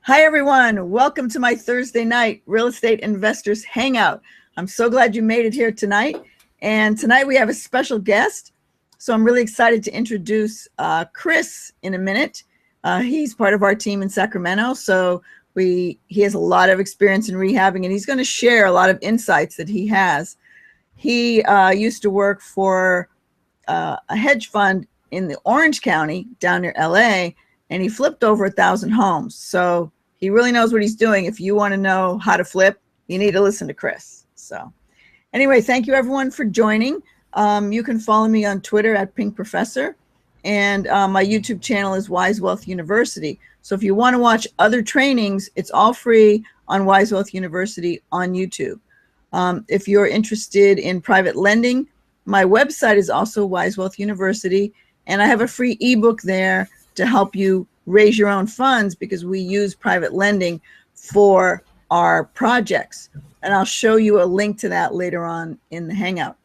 Hi, everyone. Welcome to my Thursday night Real Estate Investors Hangout. I'm so glad you made it here tonight. And tonight we have a special guest. So I'm really excited to introduce Chris in a minute. He's part of our team in Sacramento. So he has a lot of experience in rehabbing, and he's going to share a lot of insights that he has. He used to work for a hedge fund in the Orange County down near LA, and he flipped over 1,000 homes. So he really knows what he's doing. If you want to know how to flip, you need to listen to Chris. So anyway, thank you everyone for joining. You can follow me on Twitter at Pink Professor, and my YouTube channel is Wise Wealth University. So if you want to watch other trainings, it's all free on Wise Wealth University on YouTube. If you're interested in private lending, my website is also Wise Wealth University, and I have a free ebook there to help you raise your own funds, because we use private lending for our projects. And I'll show you a link to that later on in the Hangout.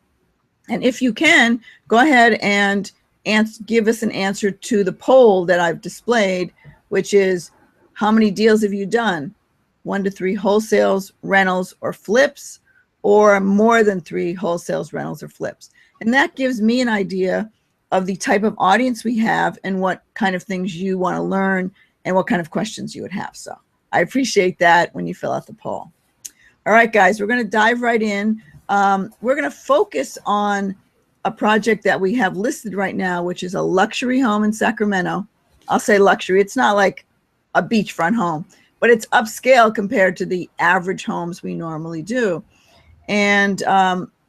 And if you can, go ahead and give us an answer to the poll that I've displayed, which is, how many deals have you done? 1 to 3 wholesales, rentals, or flips, or more than 3 wholesales, rentals, or flips? And that gives me an idea of the type of audience we have and what kind of things you want to learn and what kind of questions you would have. So I appreciate that when you fill out the poll. All right, guys, we're going to dive right in. We're going to focus on a project that we have listed right now, which is a luxury home in Sacramento. I'll say luxury. It's not like a beachfront home, but it's upscale compared to the average homes we normally do. And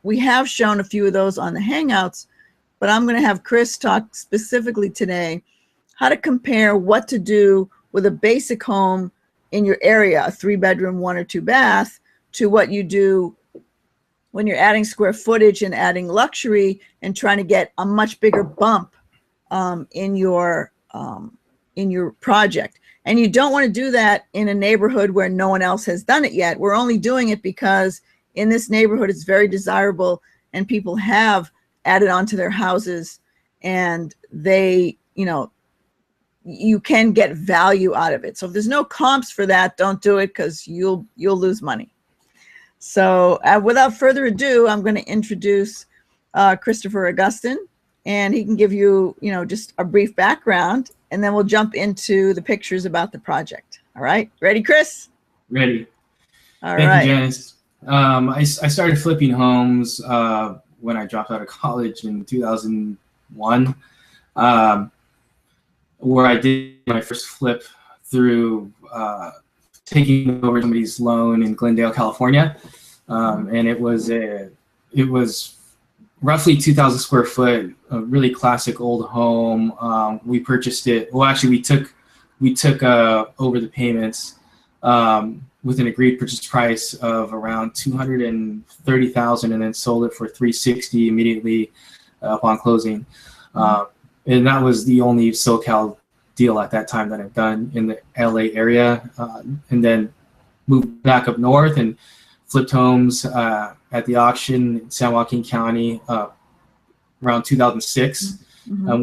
we have shown a few of those on the Hangouts, but I'm going to have Chris talk specifically today how to compare what to do with a basic home in your area, a 3-bedroom, 1 or 2 bath, to what you do when you're adding square footage and adding luxury and trying to get a much bigger bump in your project. And you don't want to do that in a neighborhood where no one else has done it yet. We're only doing it because in this neighborhood it's very desirable and people have added onto their houses, and they, you can get value out of it. So if there's no comps for that, don't do it, because you'll lose money. So without further ado, I'm going to introduce Christopher Augustin, and he can give you, just a brief background, and then we'll jump into the pictures about the project. All right, ready, Chris? Ready. All Thank right. you, Janice. I started flipping homes when I dropped out of college in 2001, where I did my first flip through taking over somebody's loan in Glendale, California, and it was roughly 2,000 square foot, a really classic old home. We purchased it. Well, actually, we took over the payments with an agreed purchase price of around $230,000, and then sold it for $360 immediately upon closing. And that was the only SoCal deal at that time that I've done in the LA area, and then moved back up north and flipped homes at the auction in San Joaquin County around 2006,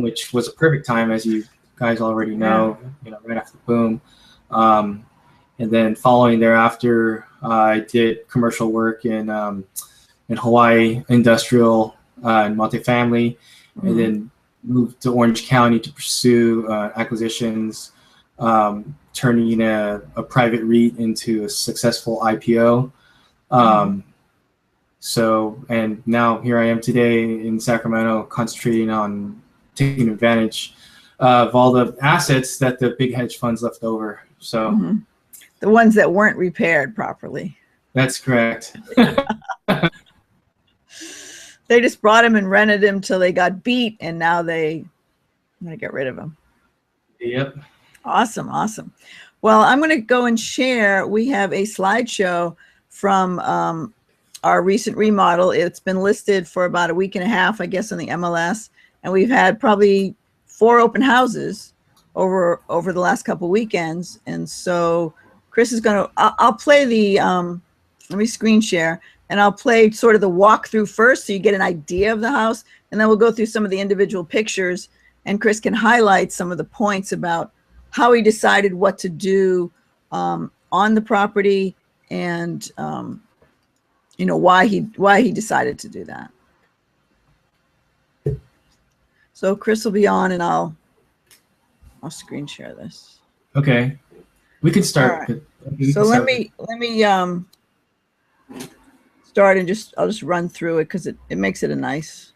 which was a perfect time, as you guys already know, right after the boom. And then following thereafter, I did commercial work in Hawaii, industrial and multifamily, and then moved to Orange County to pursue acquisitions, turning a private REIT into a successful IPO. And now here I am today in Sacramento, concentrating on taking advantage of all the assets that the big hedge funds left over. So. The ones that weren't repaired properly. That's correct. They just brought them and rented them till they got beat, and now I'm going to get rid of them. Yep. Awesome, awesome. Well, I'm going to go and share. We have a slideshow from our recent remodel. It's been listed for about a week and a half, I guess, on the MLS, and we've had probably 4 open houses over the last couple weekends. And so Chris is going to, I'll play the, let me screen share, and I'll play sort of the walkthrough first so you get an idea of the house, and then we'll go through some of the individual pictures, and Chris can highlight some of the points about how he decided what to do on the property and why he decided to do that. So Chris will be on, and I'll screen share this. Okay, we can start. Right. So let me start and I'll just run through it because it makes it a nice.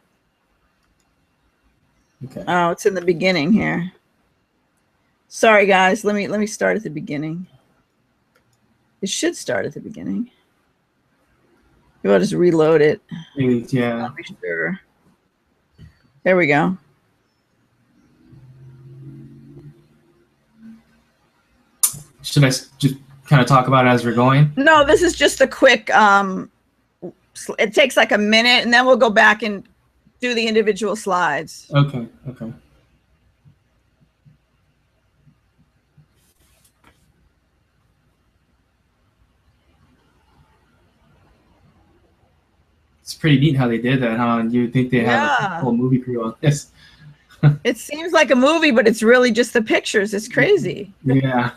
Okay. Oh, it's in the beginning here. Sorry guys, let me start at the beginning. It should start at the beginning. Maybe I'll just reload it. Yeah. I'll be sure. There we go. Should I just kind of talk about it as we're going? No, this is just a quick. It takes like a minute, and then we'll go back and do the individual slides. Okay. Okay. It's pretty neat how they did that, huh? And you'd think they have a whole movie crew on this. It seems like a movie, but it's really just the pictures. It's crazy. Yeah.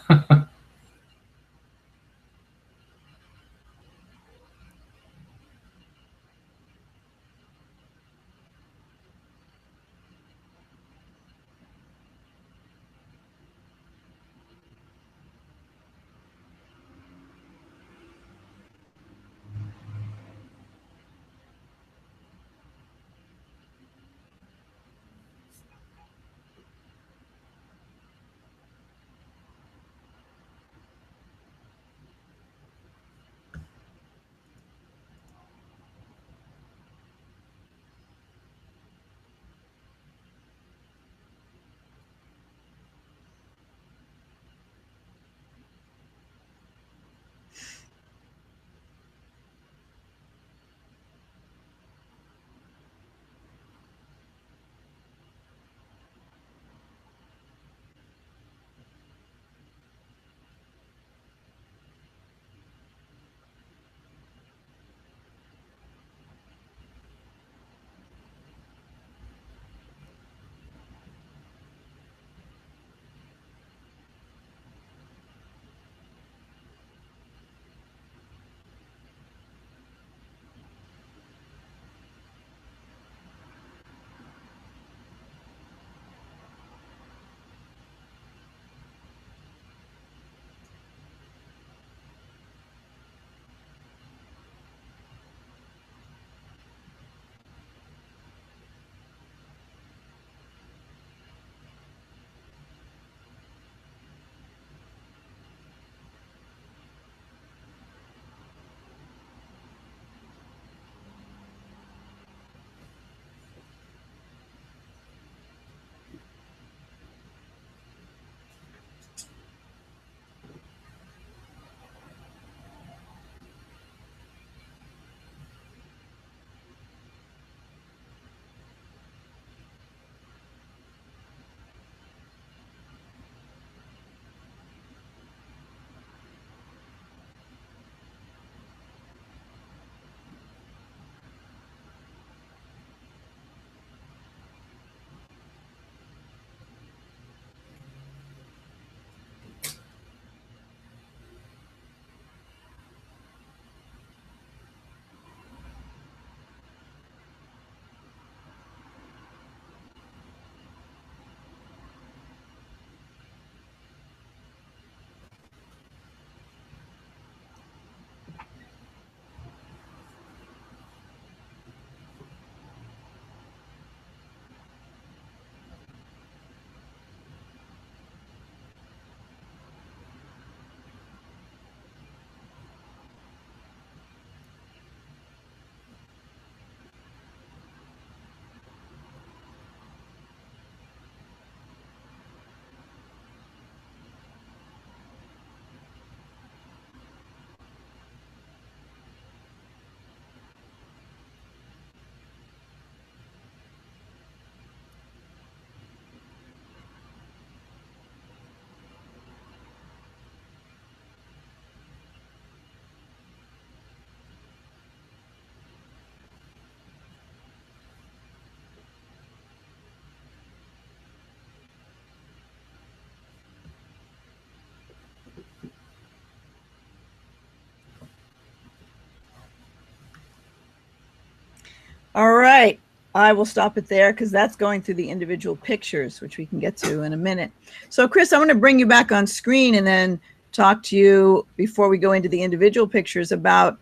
All right. I will stop it there because that's going through the individual pictures, which we can get to in a minute. So, Chris, I want to bring you back on screen and then talk to you before we go into the individual pictures about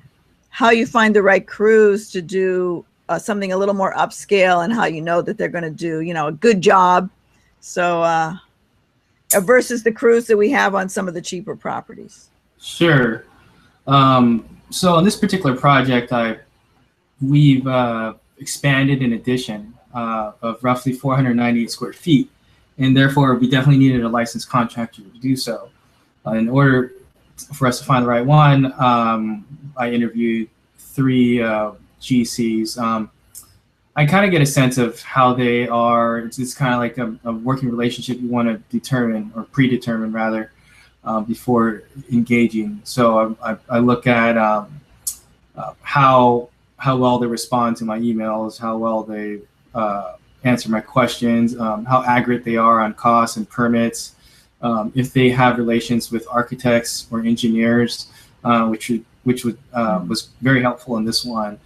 how you find the right crews to do something a little more upscale and how you know that they're going to do, a good job. So, versus the crews that we have on some of the cheaper properties. Sure. So on this particular project, we've expanded an addition of roughly 498 square feet, and therefore we definitely needed a licensed contractor to do so. In order for us to find the right one, I interviewed 3 GCs. I kind of get a sense of how they are. It's kind of like a working relationship you want to determine, or predetermine rather, before engaging. So I look at how well they respond to my emails, how well they answer my questions, how accurate they are on costs and permits, if they have relations with architects or engineers, which was very helpful in this one.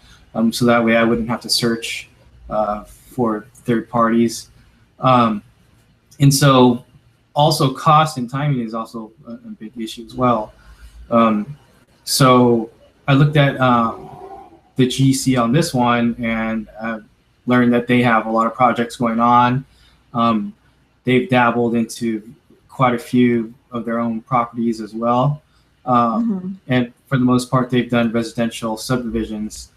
So that way I wouldn't have to search for third parties. And so also cost and timing is also a big issue as well. So I looked at the GC on this one and learned that they have a lot of projects going on. They've dabbled into quite a few of their own properties as well. And for the most part, they've done residential subdivisions.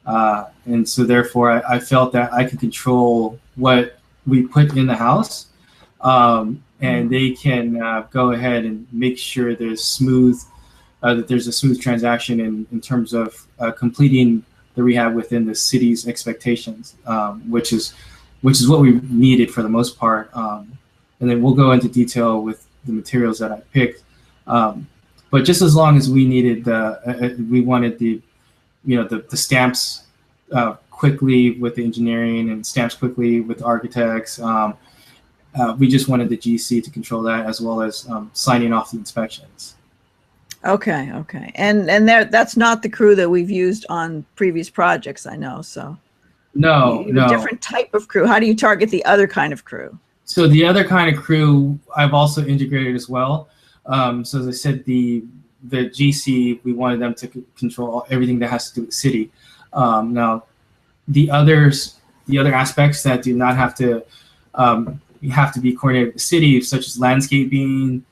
And so therefore, I felt that I could control what we put in the house. And they can go ahead and make sure that there's a smooth transaction in terms of completing the rehab within the city's expectations, which is what we needed for the most part. And then we'll go into detail with the materials that I picked. But just as long as we needed we wanted the stamps quickly with the engineering and stamps quickly with the architects. We just wanted the GC to control that, as well as signing off the inspections. Okay. And that's not the crew that we've used on previous projects, I know. So no. A different type of crew. How do you target the other kind of crew? So the other kind of crew I've also integrated as well. So as I said, the GC, we wanted them to control everything that has to do with city. Now, the other aspects that do not have to be coordinated with the city, such as landscaping,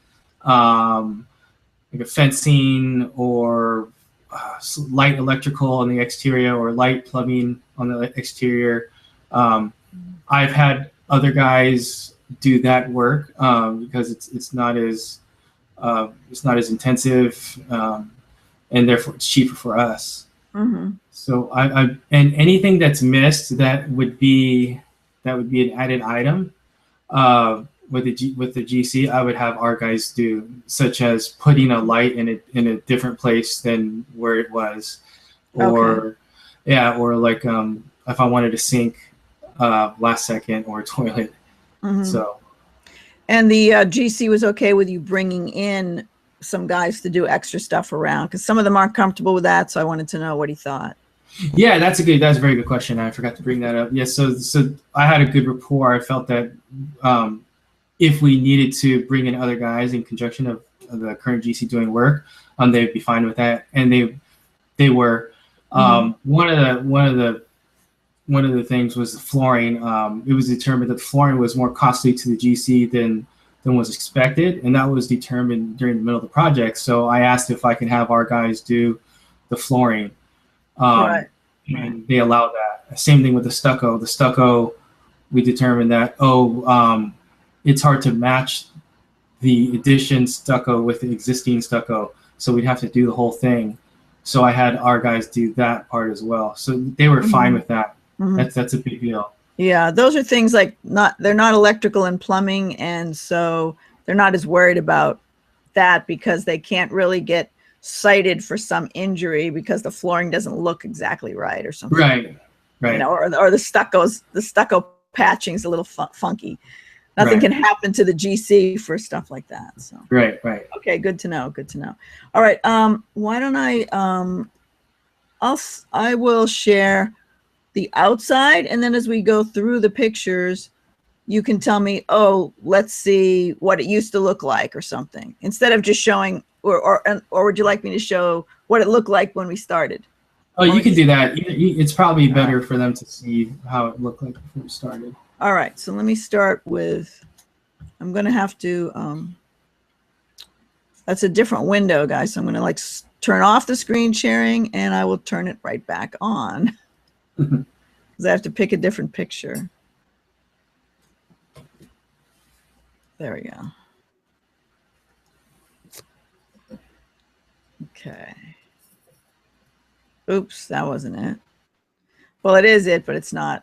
like a fencing, or light electrical on the exterior, or light plumbing on the exterior. I've had other guys do that work because it's not as intensive, and therefore it's cheaper for us. So and anything that's missed that would be an added item with the GC, I would have our guys do, such as putting a light in a different place than where it was, or like if I wanted a sink last second, or a toilet. So. And the GC was okay with you bringing in some guys to do extra stuff around, because some of them aren't comfortable with that. So I wanted to know what he thought. Yeah, that's a very good question. I forgot to bring that up. Yeah, so I had a good rapport. I felt that if we needed to bring in other guys in conjunction of the current GC doing work, they'd be fine with that, and they were. One of the things was the flooring. It was determined that the flooring was more costly to the GC than was expected, and that was determined during the middle of the project. So I asked if I could have our guys do the flooring. And they allowed that. Same thing with the stucco. The stucco, we determined that it's hard to match the addition stucco with the existing stucco, so we'd have to do the whole thing. So I had our guys do that part as well. So they were fine with that. That's a big deal. Yeah, those are things like they're not electrical and plumbing, and so they're not as worried about that because they can't really get cited for some injury because the flooring doesn't look exactly right or something. Right. Or the stucco patching is a little funky. Nothing can happen to the GC for stuff like that. So right. Okay, good to know. All right, why don't I will share the outside, and then as we go through the pictures, you can tell me, oh, let's see what it used to look like or something, instead of just showing, or would you like me to show what it looked like when we started? Oh, you can do that. It's probably better for them to see how it looked like before we started. All right, so let me start with, I'm going to have to, that's a different window, guys. So I'm going to like turn off the screen sharing, and I will turn it right back on because I have to pick a different picture. There we go. Okay. Oops, that wasn't it. Well, it is it, but it's not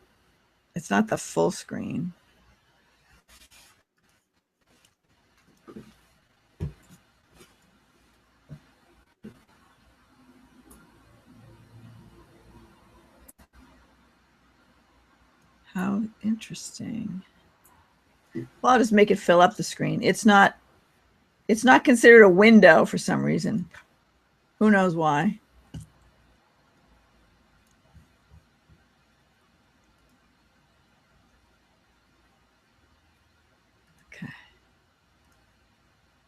the full screen. How interesting. Well, I'll just make it fill up the screen. It's not considered a window for some reason. Who knows why? Okay.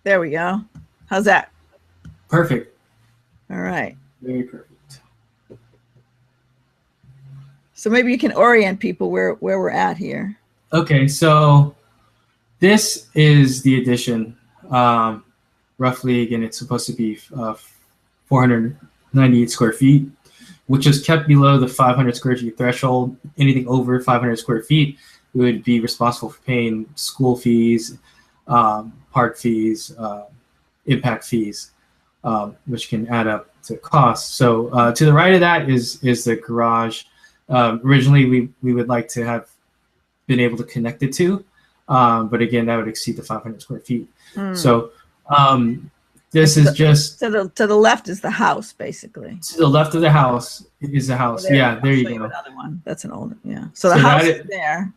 There we go. How's that? Perfect. All right. Very perfect. So maybe you can orient people where we're at here. Okay, so this is the addition. Roughly, again, it's supposed to be 498 square feet, which is kept below the 500 square feet threshold. Anything over 500 square feet, we would be responsible for paying school fees, park fees, impact fees, which can add up to costs. So to the right of that is the garage. Originally, we would like to have been able to connect it to, but again, that would exceed the 500 square feet. So this is just to the left is the house, basically. To the left of the house is the house. There you go. Another one. That's an older. Yeah. So the house is there.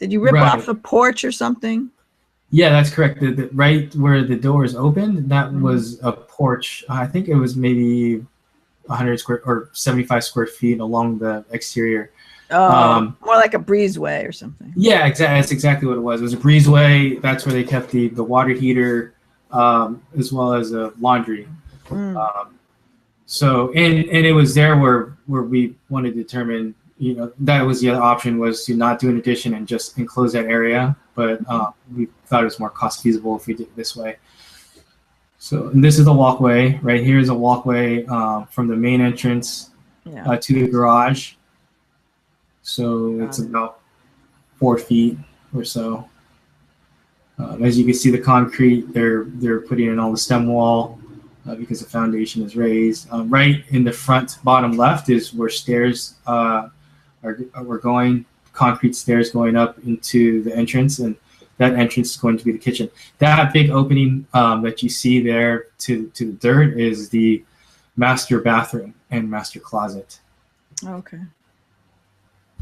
Did you rip off a porch or something? Yeah, that's correct. Right where the door is open, that was a porch. I think it was maybe 100 square or 75 square feet along the exterior. More like a breezeway or something. Yeah, exactly. That's exactly what it was. It was a breezeway. That's where they kept the water heater, as well as a laundry. So and it was there where we wanted to determine, that was the other option, was to not do an addition and just enclose that area. But we thought it was more cost feasible if we did it this way. So, and this is the walkway. Right here is a walkway from the main entrance to the garage. So it's about 4 feet or so. As you can see, the concrete, they're putting in all the stem wall because the foundation is raised. Right in the front bottom left is where stairs we're going, concrete stairs going up into the entrance, and that entrance is going to be the kitchen. That big opening that you see there to the dirt is the master bathroom and master closet. Okay.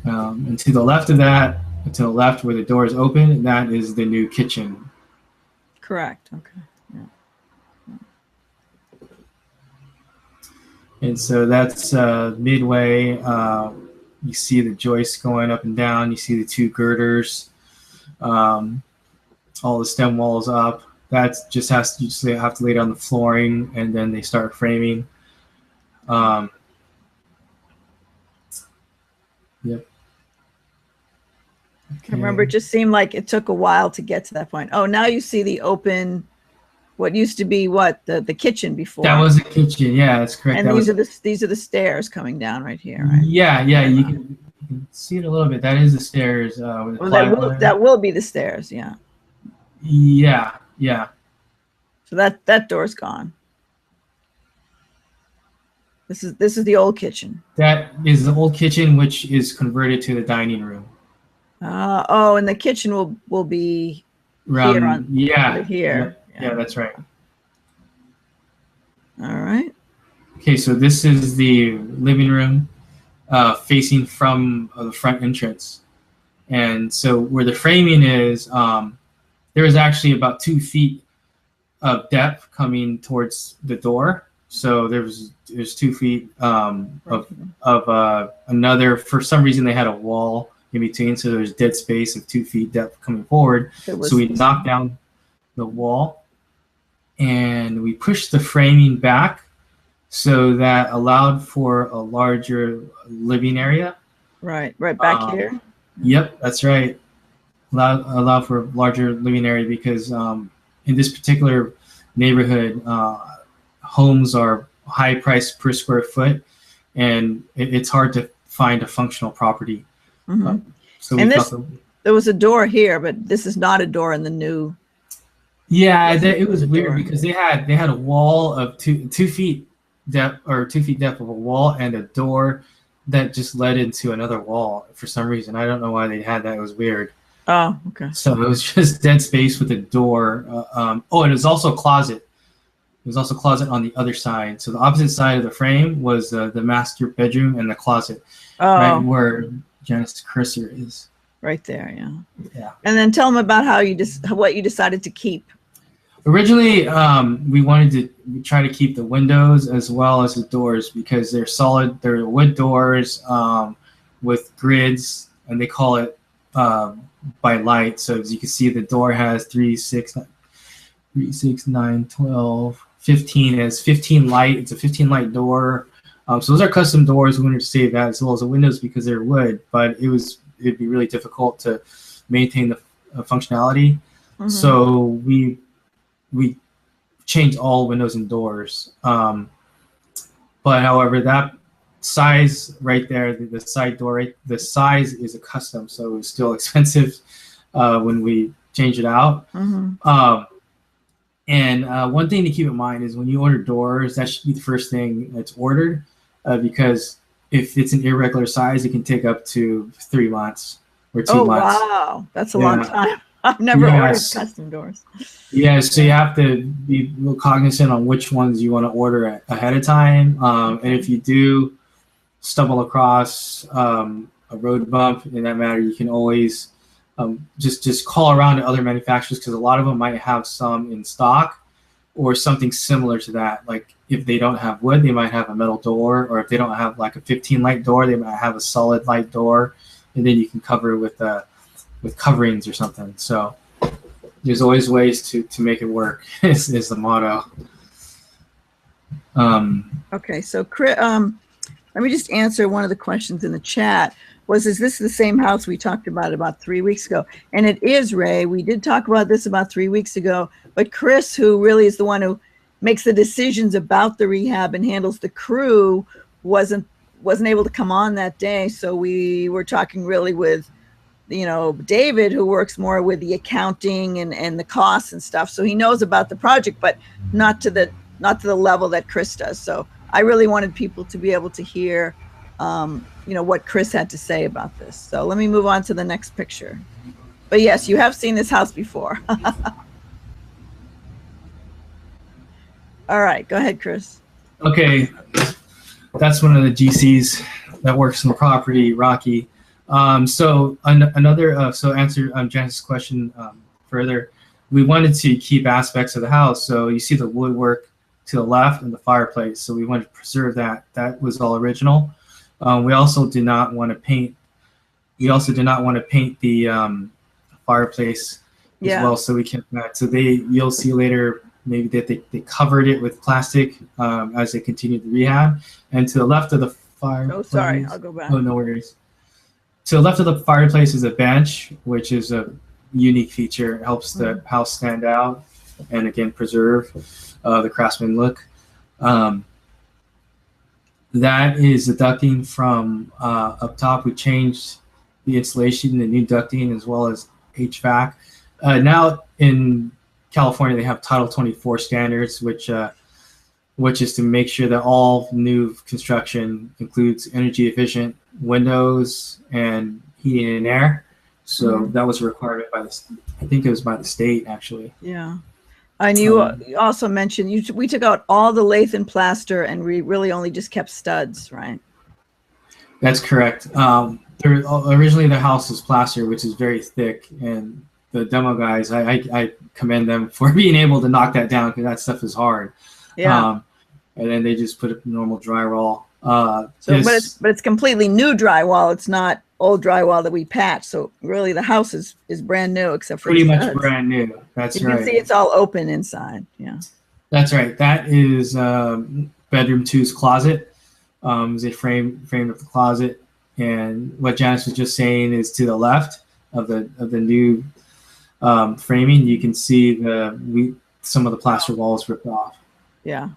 And to the left of that, to the left where the door is open, that is the new kitchen. Correct. Okay. Yeah. And so that's midway. You see the joists going up and down. You see the two girders. All the stem walls up. That just you just have to lay down the flooring, and then they start framing. Yep. Okay. I remember it just seemed like it took a while to get to that point. Oh, now you see the open, what used to be the kitchen before. That was the kitchen. Yeah, that's correct. And these are the stairs coming down right here, right? Yeah, you can see it a little bit. That is the stairs. That will be the stairs. Yeah. Yeah. So that door's gone. This is the old kitchen. That is the old kitchen, which is converted to the dining room. And the kitchen will be here. Yeah, that's right. All right. Okay, so this is the living room facing from the front entrance. And so where the framing is, there is actually about 2 feet of depth coming towards the door. So there's 2 feet Right. of another. For some reason, they had a wall in between, so there's dead space of 2 feet depth coming forward. It So was, we knocked down the wall and we pushed the framing back, so that allowed for a larger living area. right back here. Yep, that's right. Allow for a larger living area because in this particular neighborhood, homes are high price per square foot, and it's hard to find a functional property. Hmm. So we And felt this, there was a door here, but this is not a door in the new. it was a weird door. because they had a wall of 2 feet depth, or 2 feet depth of a wall, and a door that just led into another wall for some reason. I don't know why they had that. It was weird. Oh, okay. So it was just dead space with a door. And it was also a closet. There was also a closet on the other side. So the opposite side of the frame was the master bedroom and the closet, right Oh, where Janice's cursor is. right there. Yeah. Yeah. And then tell them about how what you decided to keep. Originally, we wanted to try to keep the windows as well as the doors because they're solid. They're wood doors with grids, and they call it by light. So as you can see, the door has 3, 6, 9, 12, 15. It's 15 light. It's a 15 light door. So those are custom doors. We wanted to save that as well as the windows because they're wood, but it'd be really difficult to maintain the functionality. Mm-hmm. So we changed all windows and doors. But however, that size right there, the side door, the size is a custom, so it was still expensive when we changed it out. Mm-hmm. And one thing to keep in mind is when you order doors, that should be the first thing that's ordered, because if it's an irregular size, it can take up to 3 months or 2 months. Oh, wow. That's a long time. I've never ordered custom doors. Yeah, so you have to be real cognizant on which ones you want to order ahead of time. And if you do stumble across a road bump in that matter, you can always just call around to other manufacturers because a lot of them might have some in stock or something similar to that. Like if they don't have wood, they might have a metal door, or if they don't have like a 15 light door, they might have a solid light door, and then you can cover it with coverings or something. So there's always ways to make it work is the motto. Okay, so Chris, let me just answer one of the questions in the chat. Is this the same house we talked about 3 weeks ago? And it is, Ray. We did talk about this about 3 weeks ago, but Chris, who really is the one who makes the decisions about the rehab and handles the crew, wasn't able to come on that day. So we were talking really with, David, who works more with the accounting and the costs and stuff. So he knows about the project, but not to the level that Chris does. So I really wanted people to be able to hear, what Chris had to say about this. So let me move on to the next picture. But yes, you have seen this house before. All right, go ahead, Chris. Okay, that's one of the GCs that works in the property, Rocky. So answer Janice's question further. We wanted to keep aspects of the house. So you see the woodwork to the left and the fireplace. So we wanted to preserve that. That was all original. We also did not want to paint. We also did not want to paint the fireplace as well. So we kept that. So you'll see later maybe that they covered it with plastic as they continued the rehab. And to the left of the fireplace. Oh, sorry, I'll go back. Oh, no worries. To the left of the fireplace is a bench, which is a unique feature. It helps the house stand out and again preserve the craftsman look. That is the ducting from up top. We changed the insulation, the new ducting, as well as HVAC. Now in California, they have Title 24 standards, which is to make sure that all new construction includes energy efficient windows and heating and air. So that was a requirement by I think it was by the state actually. Yeah. And you also mentioned we took out all the lath and plaster and we really only just kept studs, right? That's correct. Originally the house was plaster, which is very thick, and the demo guys, I commend them for being able to knock that down because that stuff is hard. Yeah. and then they just put up normal drywall. So, but it's completely new drywall. It's not old drywall that we patched. So really, the house is brand new except for pretty much brand new. That's right. You can see it's all open inside. Yeah. That's right. That is bedroom 2's closet. Is a framed of the closet, and what Janice was just saying is to the left of the new framing. You can see some of the plaster walls ripped off. Yeah.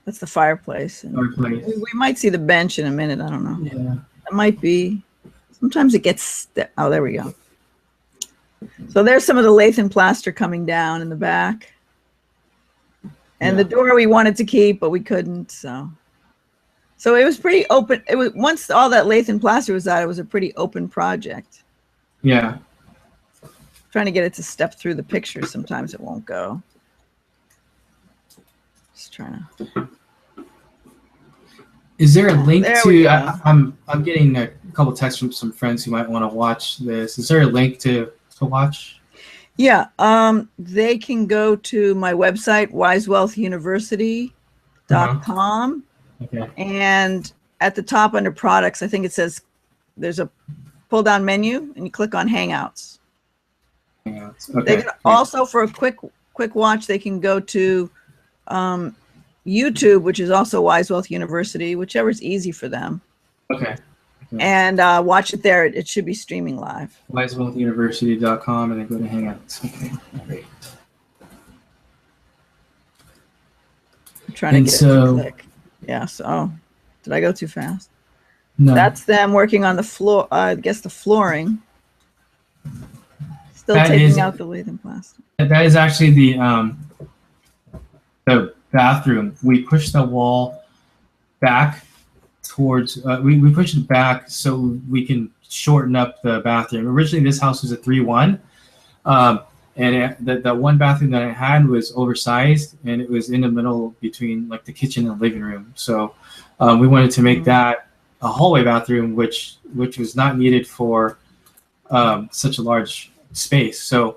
That's the fireplace. Fireplace. We might see the bench in a minute. I don't know. Yeah. It might be. Sometimes it gets. Oh, there we go. So there's some of the lath and plaster coming down in the back. And the door we wanted to keep, but we couldn't. So it was pretty open. It was, once all that lath and plaster was out, it was a pretty open project. Yeah. Trying to get it to step through the picture. Sometimes it won't go. Just trying to. Is there a link to? I'm getting a couple texts from some friends who might want to watch this. Is there a link to watch? Yeah, they can go to my website, wisewealthuniversity.com. Okay. And at the top under products, I think it says there's a pull down menu, and you click on Hangouts. Hangouts. Okay. They can also, for a quick watch, they can go to YouTube, which is also Wise Wealth University, whichever is easy for them. Okay. And watch it there. It should be streaming live. wisewealthuniversity.com, and then go to Hangouts. Okay, great. I'm trying to get it to click. Yeah, so did I go too fast? No. That's them working on the floor, I guess the flooring. Still taking out the lath and plaster. That is actually the bathroom. We pushed the wall back towards we pushed it back so we can shorten up the bathroom. Originally this house was a 3-1, and the one bathroom that I had was oversized, and it was in the middle between like the kitchen and the living room. So we wanted to make that a hallway bathroom, which was not needed for such a large space. So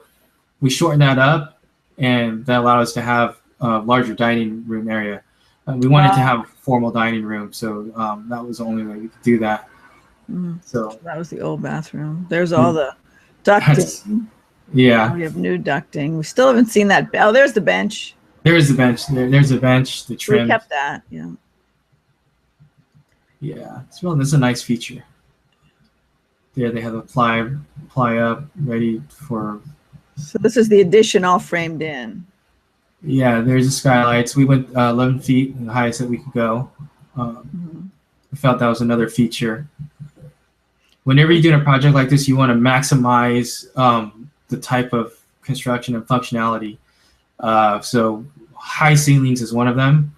we shortened that up, and that allowed us to have a larger dining room area. We wanted to have a formal dining room, so that was the only way we could do that. So that was the old bathroom. There's all the ducting. Yeah. We have new ducting. We still haven't seen that. Oh, there's the bench. There's the bench. There's the bench. The trim. We kept that. Yeah. Yeah. It's a nice feature. There they have a ply up ready for. So this is the addition all framed in. Yeah, there's the skylights. We went 11 feet, the highest that we could go. I felt that was another feature. Whenever you're doing a project like this, you want to maximize the type of construction and functionality. So high ceilings is one of them.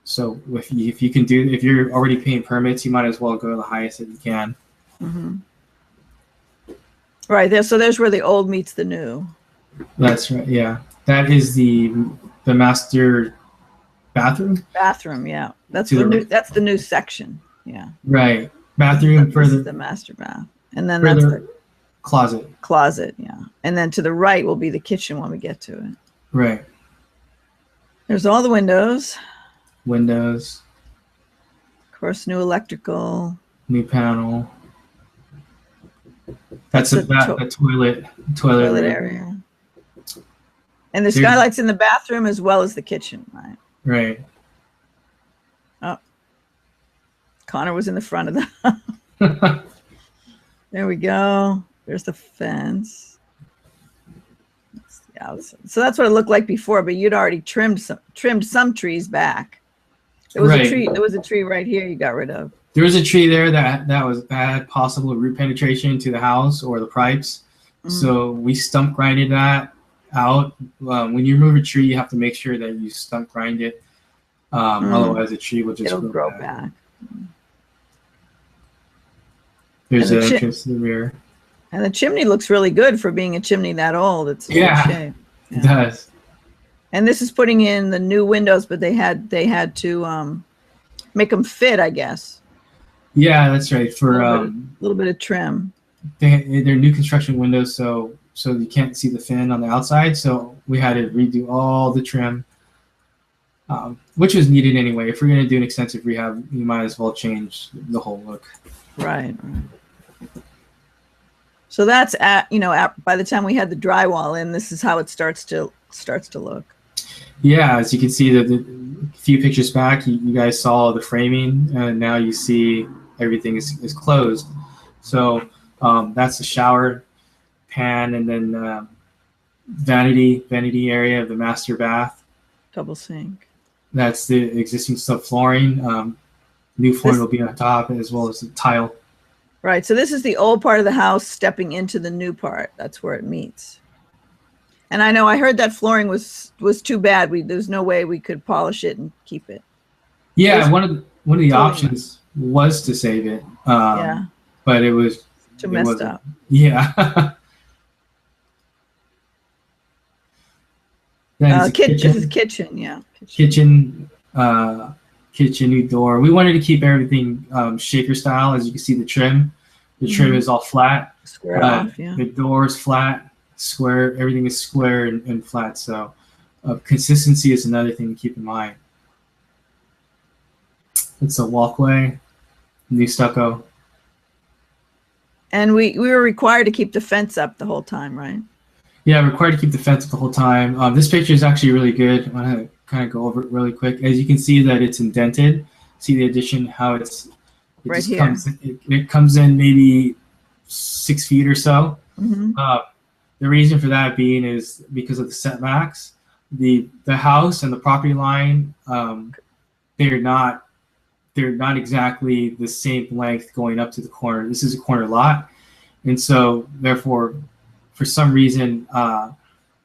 So if you can do, if you're already paying permits, you might as well go to the highest that you can. Right there. So there's where the old meets the new. That's right. Yeah, that is the master bathroom. Bathroom. Yeah, that's the new. That's the new section. Yeah. Right. Bathroom further. The master bath, and then that's the closet. Closet. Yeah, and then to the right will be the kitchen when we get to it. Right. There's all the windows. Windows. Of course, new electrical. New panel. That's the toilet area. And the skylights in the bathroom as well as the kitchen, right? Right. Oh, Connor was in the front of the house. There we go. There's the fence. So that's what it looked like before, but you'd already trimmed some trees back. There was a tree. There was a tree right here you got rid of. There was a tree there that had possible root penetration to the house or the pipes. So we stump grinded that out. When you remove a tree, you have to make sure that you stump grind it. Otherwise, the tree will just grow back. There's an entrance to the rear. And the chimney looks really good for being a chimney that old. It's in good shape. It does. And this is putting in the new windows, but they had to make them fit, I guess. Yeah, that's right. For a little bit of trim. They're new construction windows, so so you can't see the fin on the outside. So we had to redo all the trim, which was needed anyway. If we're going to do an extensive rehab, you might as well change the whole look. Right. So that's by the time we had the drywall in, this is how it starts to look. Yeah, as you can see, the few pictures back, you guys saw the framing, and now you see everything is closed. So that's the shower pan, and then vanity area of the master bath. Double sink. That's the existing subflooring. New flooring will be on top, as well as the tile. Right. So this is the old part of the house stepping into the new part. That's where it meets. And I know I heard that flooring was too bad. There's no way we could polish it and keep it. Yeah, one of the options was to save it. Yeah. But it was too messed up. Yeah. Kitchen. Yeah. Kitchen, new door. We wanted to keep everything shaker style. As you can see, the trim is all flat. Squared off. Yeah. The door is flat, square. Everything is square and flat. So consistency is another thing to keep in mind. It's a walkway, new stucco. And we were required to keep the fence up the whole time, right? Yeah, required to keep the fence up the whole time. This picture is actually really good. I want to kind of go over it really quick. As you can see that it's indented. See the addition, how it right just here. It comes in maybe 6 feet or so. Mm-hmm. The reason for that being is because of the setbacks. The house and the property line, they're not exactly the same length going up to the corner. This is a corner lot, and so therefore, for some reason,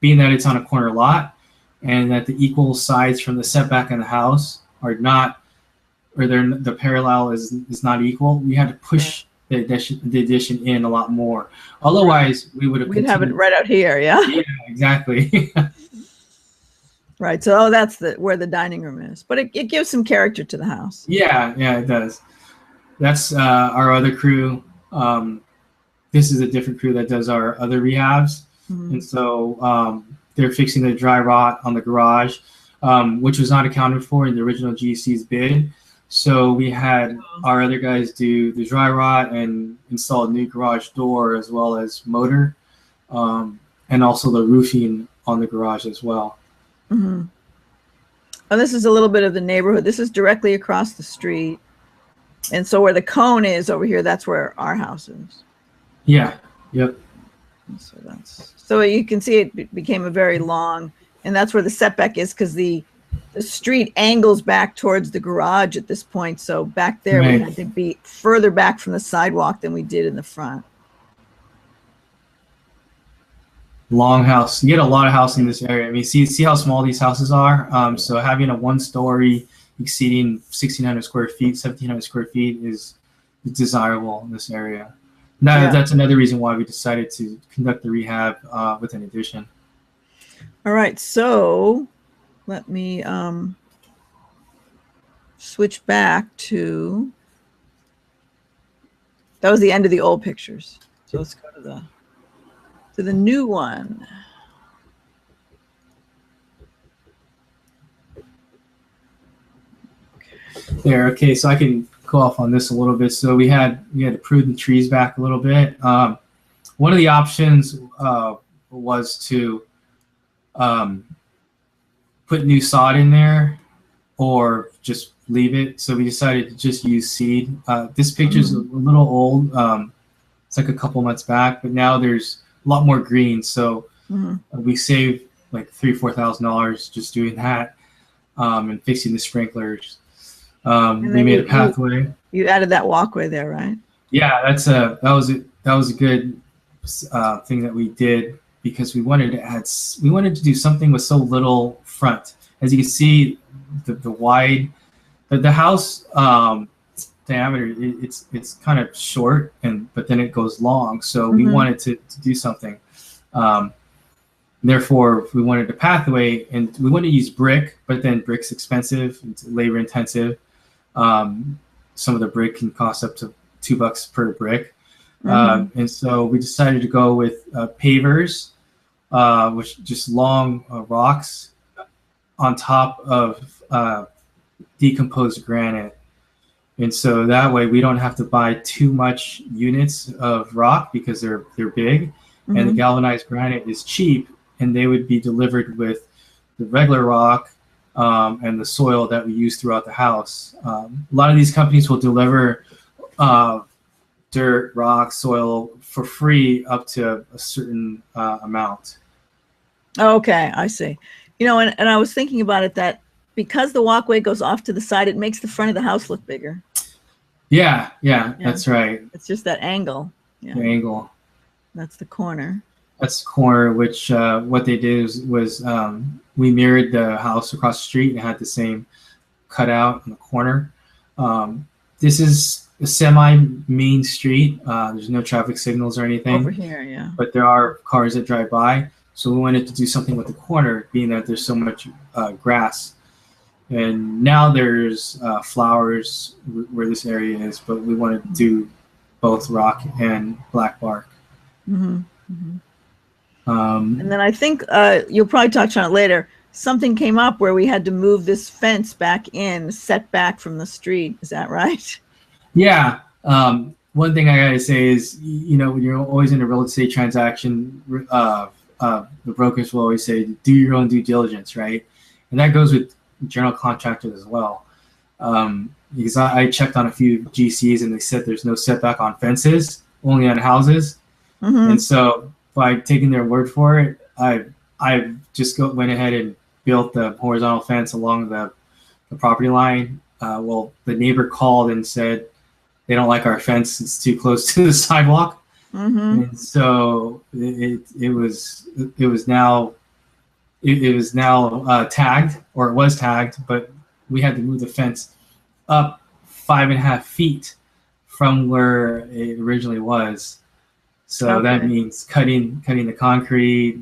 being that it's on a corner lot and that the equal sides from the setback and the house are not, or the parallel is not equal, we had to push the addition in a lot more. Otherwise, we'd have it right out here. Yeah. Yeah, exactly. Right. So that's where the dining room is, but it gives some character to the house. Yeah, it does. That's our other crew. This is a different crew that does our other rehabs. Mm-hmm. And so they're fixing the dry rot on the garage, which was not accounted for in the original GC's bid. So we had our other guys do the dry rot and install a new garage door as well as motor, and also the roofing on the garage as well. Mm-hmm. Oh, this is a little bit of the neighborhood. This is directly across the street. And so where the cone is over here, that's where our house is. Yeah. Yep. So you can see it became a very long, and that's where the setback is, because the street angles back towards the garage at this point. So back there, right, we had to be further back from the sidewalk than we did in the front. Long house. You get a lot of house in this area. I mean, see how small these houses are. So having a 1-story exceeding 1,600 square feet, 1,700 square feet is desirable in this area. Now, that's another reason why we decided to conduct the rehab with an addition. All right, so let me switch back to, that was the end of the old pictures. So let's go to the new one. There, okay, so I can go off on this a little bit. So we had to prune the trees back a little bit. One of the options was to put new sod in there or just leave it. So we decided to just use seed. This picture's a little old. It's like a couple months back, but now there's a lot more green. So we saved like $3,000-4,000 just doing that and fixing the sprinklers. We made a pathway. You added that walkway there, right? Yeah, that was a good thing that we did, because we wanted to do something with so little front. As you can see, the house diameter, it's kind of short, but then it goes long. So we wanted to do something. Therefore, we wanted a pathway, and we wanted to use brick, but then brick's expensive, it's labor intensive. Some of the brick can cost up to $2 per brick. And so we decided to go with pavers, which just long rocks on top of decomposed granite. And so that way we don't have to buy too much units of rock because they're big, and the galvanized granite is cheap, and they would be delivered with the regular rock and the soil that we use throughout the house. A lot of these companies will deliver dirt, rock, soil for free up to a certain amount. Okay, I see. You know, and I was thinking about it that because the walkway goes off to the side, it makes the front of the house look bigger. Yeah, that's right. It's just that angle. Yeah. The angle. That's the corner. That's the corner, which what they did was we mirrored the house across the street and had the same cutout in the corner. This is a semi-main street. There's no traffic signals or anything. Over here, yeah. But there are cars that drive by. So we wanted to do something with the corner, being that there's so much grass. And now there's flowers where this area is, but we wanted to do both rock and black bark. And then I think you'll probably touch on it later. Something came up where we had to move this fence back in, set back from the street. Is that right? Yeah. One thing I gotta say is, you know, when you're always in a real estate transaction, the brokers will always say, do your own due diligence, right? And that goes with general contractors as well. Because I checked on a few GCs and they said there's no setback on fences, only on houses. And so by taking their word for it, I just went ahead and built the horizontal fence along the property line. Well, the neighbor called and said they don't like our fence; it's too close to the sidewalk. And so it was now tagged, or it was tagged, but we had to move the fence up 5.5 feet from where it originally was. So that means cutting the concrete,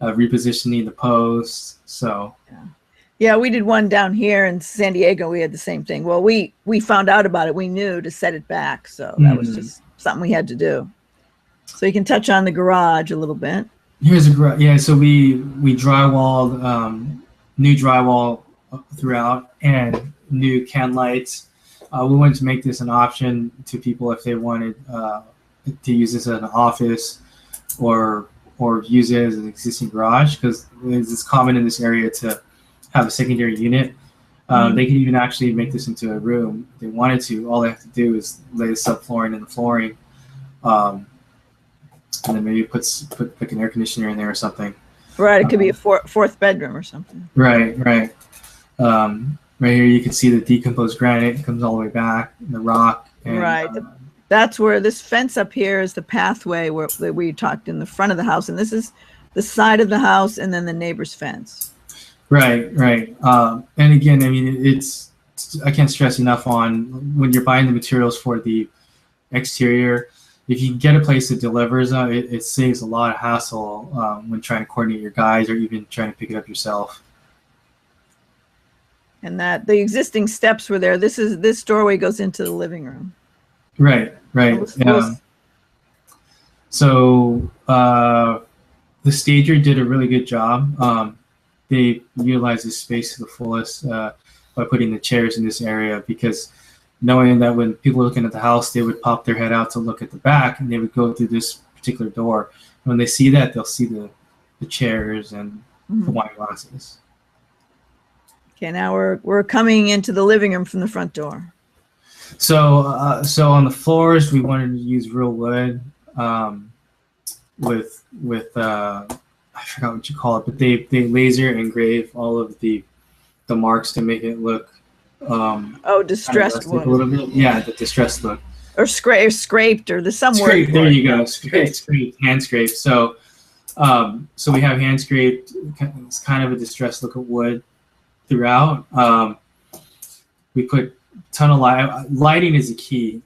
repositioning the posts. So yeah, we did one down here in San Diego. We had the same thing. Well, we found out about it. We knew to set it back. So that was just something we had to do. So you can touch on the garage a little bit. Here's a garage. Yeah, so we drywalled, new drywall throughout, and new can lights. We wanted to make this an option to people if they wanted to use this as an office or use it as an existing garage, because it's common in this area to have a secondary unit. They can even actually make this into a room if they wanted to. All they have to do is lay the subflooring and the flooring, and then maybe put like an air conditioner in there or something. Right, it could be a fourth bedroom or something. Right. Right here you can see the decomposed granite. It comes all the way back, and the rock. And, right. That's where this fence up here is the pathway where we talked in the front of the house, and this is the side of the house, and then the neighbor's fence. Right. And again, I mean, I can't stress enough on when you're buying the materials for the exterior, if you get a place that delivers, it saves a lot of hassle when trying to coordinate your guys or even trying to pick it up yourself. And that the existing steps were there. This doorway goes into the living room. Right. So the stager did a really good job. They utilized this space to the fullest by putting the chairs in this area, because knowing that when people were looking at the house, they would pop their head out to look at the back, and they would go through this particular door. When they see that, they'll see the chairs and the wine glasses. Okay, now we're coming into the living room from the front door. So on the floors, we wanted to use real wood with I forgot what you call it, but they laser engrave all of the marks to make it look distressed wood. A little bit. Yeah, the distressed look. Or scraped, or the some scraped, word. There you go. Scraped, hand scraped. So we have hand scraped. It's kind of a distressed look of wood throughout. We put a ton of lighting is a key.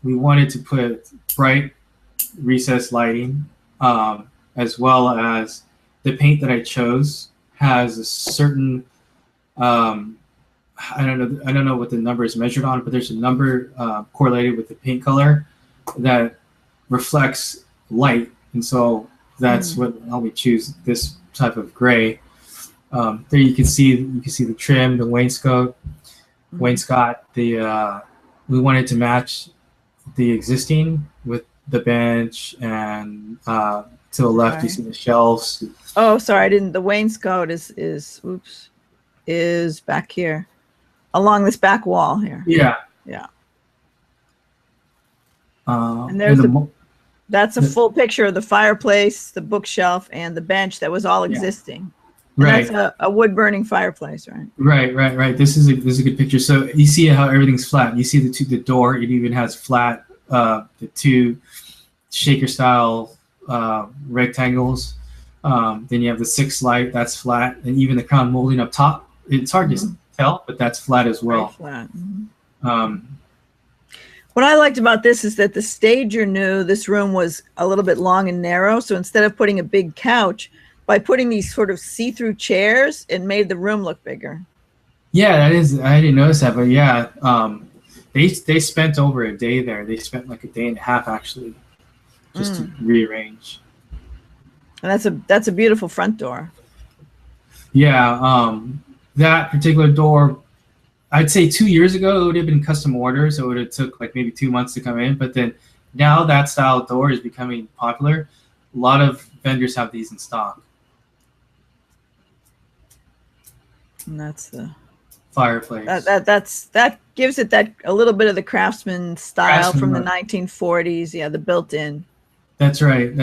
We wanted to put bright recessed lighting, as well as the paint that I chose has a certain I don't know what the number is measured on, but there's a number correlated with the paint color that reflects light, and so that's what helped me choose this type of gray. There you can see the trim, the wainscot. We wanted to match the existing with the bench, and to the left you see the shelves. Oh, sorry, I didn't. The wainscot is back here, along this back wall here. Yeah. And there's that's a full picture of the fireplace, the bookshelf, and the bench that was all existing. And right. That's a wood burning fireplace, right? Right. This is a good picture. So you see how everything's flat. You see the door. It even has flat. The two shaker style rectangles. Then you have the 6 light. That's flat, and even the crown molding up top. It's hard to tell, but that's flat as well. Very flat. What I liked about this is that the stager knew this room was a little bit long and narrow. So instead of putting a big couch, by putting these sort of see-through chairs, it made the room look bigger. Yeah, I didn't notice that, but yeah, they spent over a day there. They spent like a day and a half actually, just to rearrange. And that's a beautiful front door. Yeah, that particular door, I'd say 2 years ago it would have been custom order, so it would have took like maybe 2 months to come in. But then now that style of door is becoming popular. A lot of vendors have these in stock. And that's the fireplace. That gives it that a little bit of the craftsman style from the 1940s. Yeah, the built-in. That's right.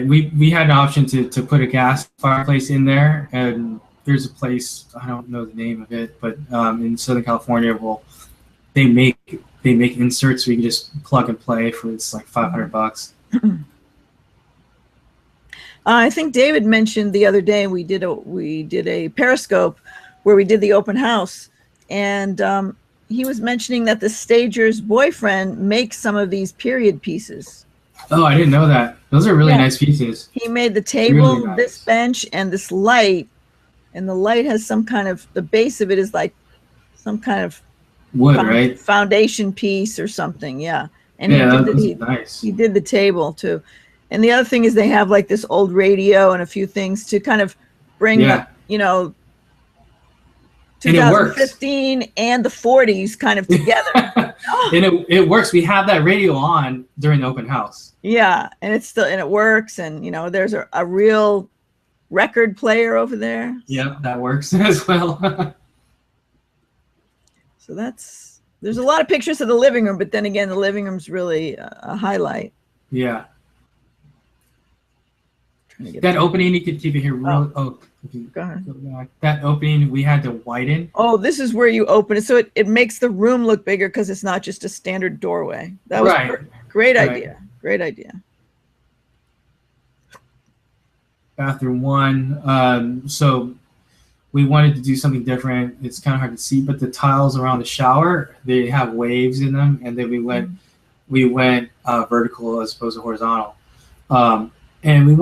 We had an option to put a gas fireplace in there, and there's a place, I don't know the name of it, but in Southern California, they make inserts so you can just plug and play for it's like $500. I think David mentioned the other day we did a Periscope where we did the open house, and he was mentioning that the stager's boyfriend makes some of these period pieces. Oh, I didn't know that. Those are really nice pieces. He made the table, really nice. This bench, and this light, and the light has some kind of, the base of it is like some kind of wood, right? Foundation piece or something, yeah. And nice. He did the table too. And the other thing is they have like this old radio and a few things to kind of bring up, 2015 and the 40s kind of together. And it works. We have that radio on during the open house. Yeah, and it works, and there's a real record player over there. Yeah, that works as well. So there's a lot of pictures of the living room, but then again, the living room's really a highlight. Yeah. That opening, you could keep it here. Go ahead. That opening, we had to widen. Oh, this is where you open it. So it makes the room look bigger because it's not just a standard doorway. That was great idea. Great idea. Bathroom 1. So we wanted to do something different. It's kind of hard to see, but the tiles around the shower, they have waves in them, and then we went vertical as opposed to horizontal. And we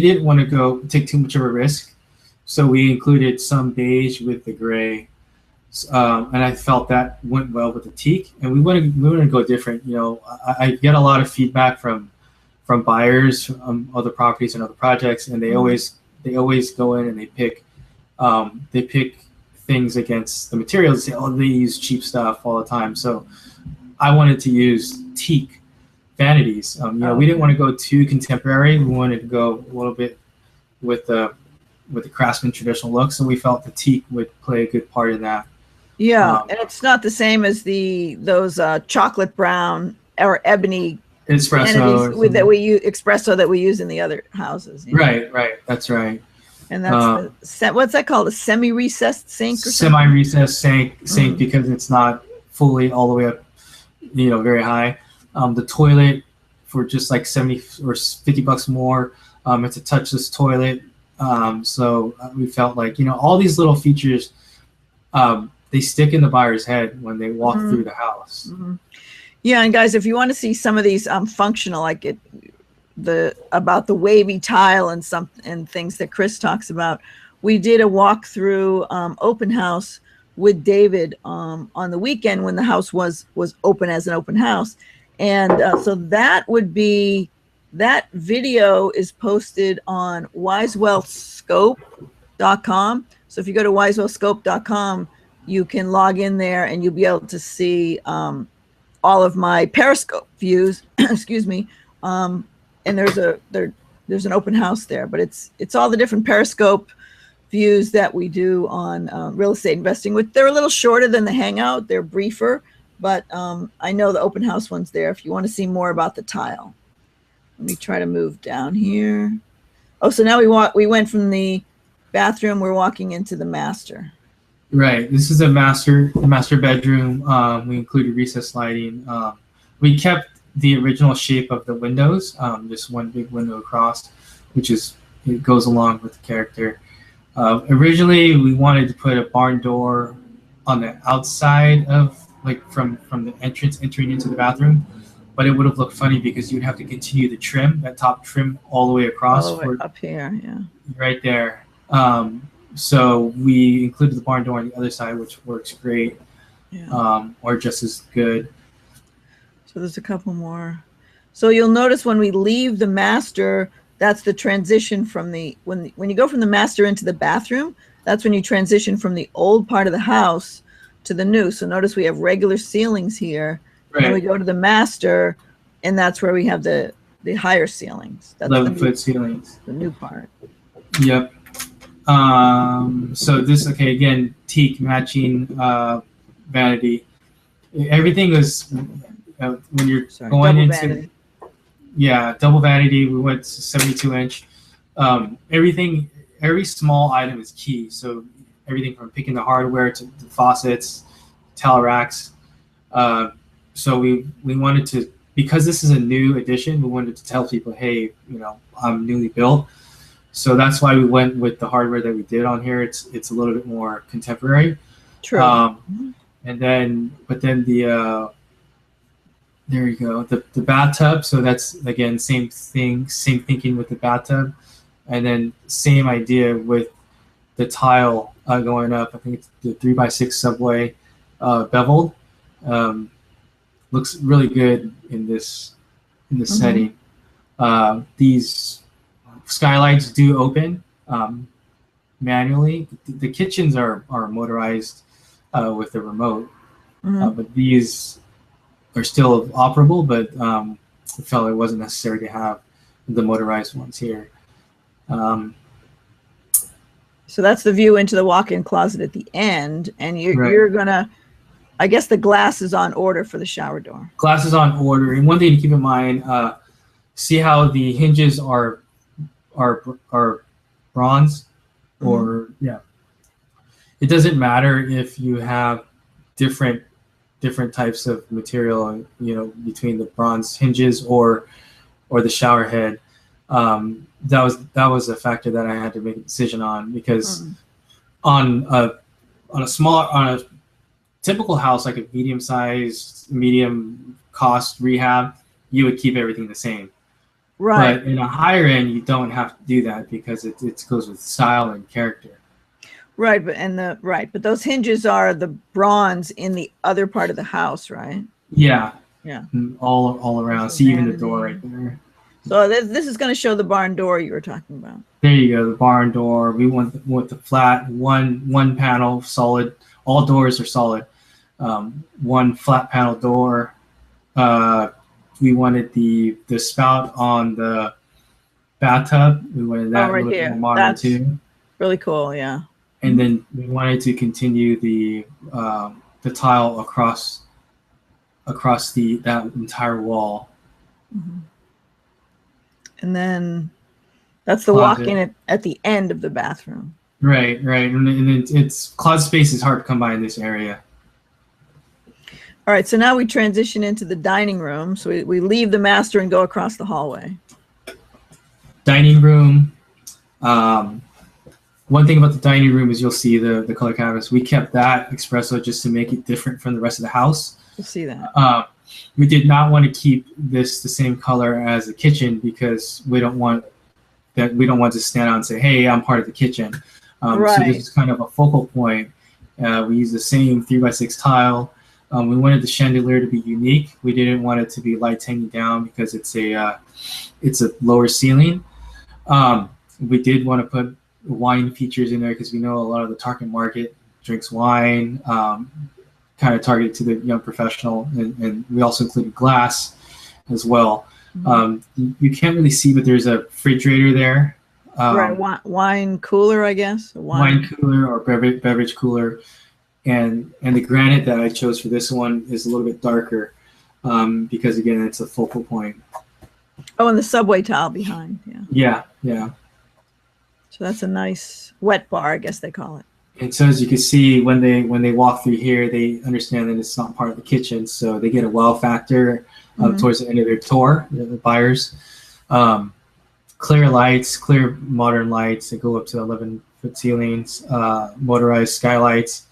didn't want to take too much of a risk, so we included some beige with the gray, and I felt that went well with the teak. And we wanted to go different. I get a lot of feedback from buyers from other properties and other projects, and they always go in and they pick things against the materials. They say, oh, they use cheap stuff all the time. So I wanted to use teak vanities. We didn't want to go too contemporary. We wanted to go a little bit with the craftsman traditional look. So we felt the teak would play a good part in that. Yeah, and it's not the same as those chocolate brown or ebony espresso that we use in the other houses. Right. That's right. And that's what's that called? A semi-recessed sink? Or semi-recessed sink because it's not fully all the way up, very high. The toilet for just like $70 or $50 more. It's a touchless toilet. So we felt like, all these little features, they stick in the buyer's head when they walk through the house. Mm-hmm. Yeah, and guys, if you want to see some of these functional, like about the wavy tile and things that Chris talks about, we did a walkthrough open house with David on the weekend when the house was open as an open house. And so that would be, that video is posted on wisewellscope.com. So if you go to wisewellscope.com, you can log in there and you'll be able to see all of my Periscope views. Excuse me. And there's an open house there, but it's all the different Periscope views that we do on real estate investing. With they're a little shorter than the Hangout, they're briefer, but I know the open house one's there if you want to see more about the tile. Let me try to move down here. Oh, so now we went from the bathroom, we're walking into the master. Right. This is a master bedroom. We included recessed lighting. We kept the original shape of the windows, just one big window across, which is, it goes along with the character. Originally, we wanted to put a barn door on the outside of, like, from the entrance entering into the bathroom, but it would have looked funny because you'd have to continue the trim, that top trim, all the way across. All the way up here, yeah. Right there. So we included the barn door on the other side, which works great, or just as good. So there's a couple more. So you'll notice when we leave the master, that's the transition from the, when you go from the master into the bathroom, that's when you transition from the old part of the house to the new. So notice we have regular ceilings here. Right. And we go to the master, and that's where we have the higher ceilings. That's 11-foot ceilings. The new part. Yep. So this, okay, again, teak matching vanity. Everything was when you're going into vanity. Yeah, double vanity. We went to 72-inch. Every small item is key. So everything from picking the hardware to the faucets, towel racks. So we wanted to, because this is a new addition, we wanted to tell people, hey, I'm newly built. So that's why we went with the hardware that we did on here. It's a little bit more contemporary. True. And then, but then there you go, the bathtub. So that's, again, same thinking with the bathtub. And then same idea with the tile going up. I think it's the 3x6 subway beveled. Looks really good in this setting. These skylights do open manually. The kitchens are motorized with the remote, but these are still operable. But I felt it wasn't necessary to have the motorized ones here. So that's the view into the walk-in closet at the end, and you're gonna, I guess the glass is on order for the shower door. Glass is on order, and one thing to keep in mind: see how the hinges are bronze, or it doesn't matter if you have different types of material, between the bronze hinges or the shower head. That was a factor that I had to make a decision on, because on a typical house, like a medium cost rehab, you would keep everything the same. Right. But in a higher end, you don't have to do that because it goes with style and character. Right, but those hinges are the bronze in the other part of the house, right? Yeah. Yeah. All around. See, even the door right there. So this is going to show the barn door you were talking about. There you go, the barn door. We want the flat one panel solid. All doors are solid. One flat panel door. We wanted the spout on the bathtub. We wanted that right a little here. More modern That's too. Really cool, yeah. And then we wanted to continue the tile across that entire wall. And then that's the walk-in at the end of the bathroom. Right. And it's closet space is hard to come by in this area. All right, so now we transition into the dining room. So we leave the master and go across the hallway. Dining room. One thing about the dining room is you'll see the color canvas. We kept that espresso just to make it different from the rest of the house. You'll see that. We did not want to keep this the same color as the kitchen because we don't want to stand out and say, hey, I'm part of the kitchen. Right. So this is kind of a focal point. We use the same 3x6 tile. We wanted the chandelier to be unique. We didn't want it to be lights hanging down because it's a lower ceiling. We did want to put wine features in there because we know a lot of the target market drinks wine, kind of targeted to the young professional, and we also included glass as well. You can't really see, but there's a refrigerator there. Right, wine cooler, I guess. Wine cooler or beverage cooler, and the granite that I chose for this one is a little bit darker because again, it's a focal point. Oh, and the subway tile behind. Yeah. So that's a nice wet bar, I guess they call it. And so as you can see, when they walk through here, they understand that it's not part of the kitchen, so they get a wow factor towards the end of their tour, the buyers. Clear lights, clear modern lights that go up to 11-foot ceilings, motorized skylights,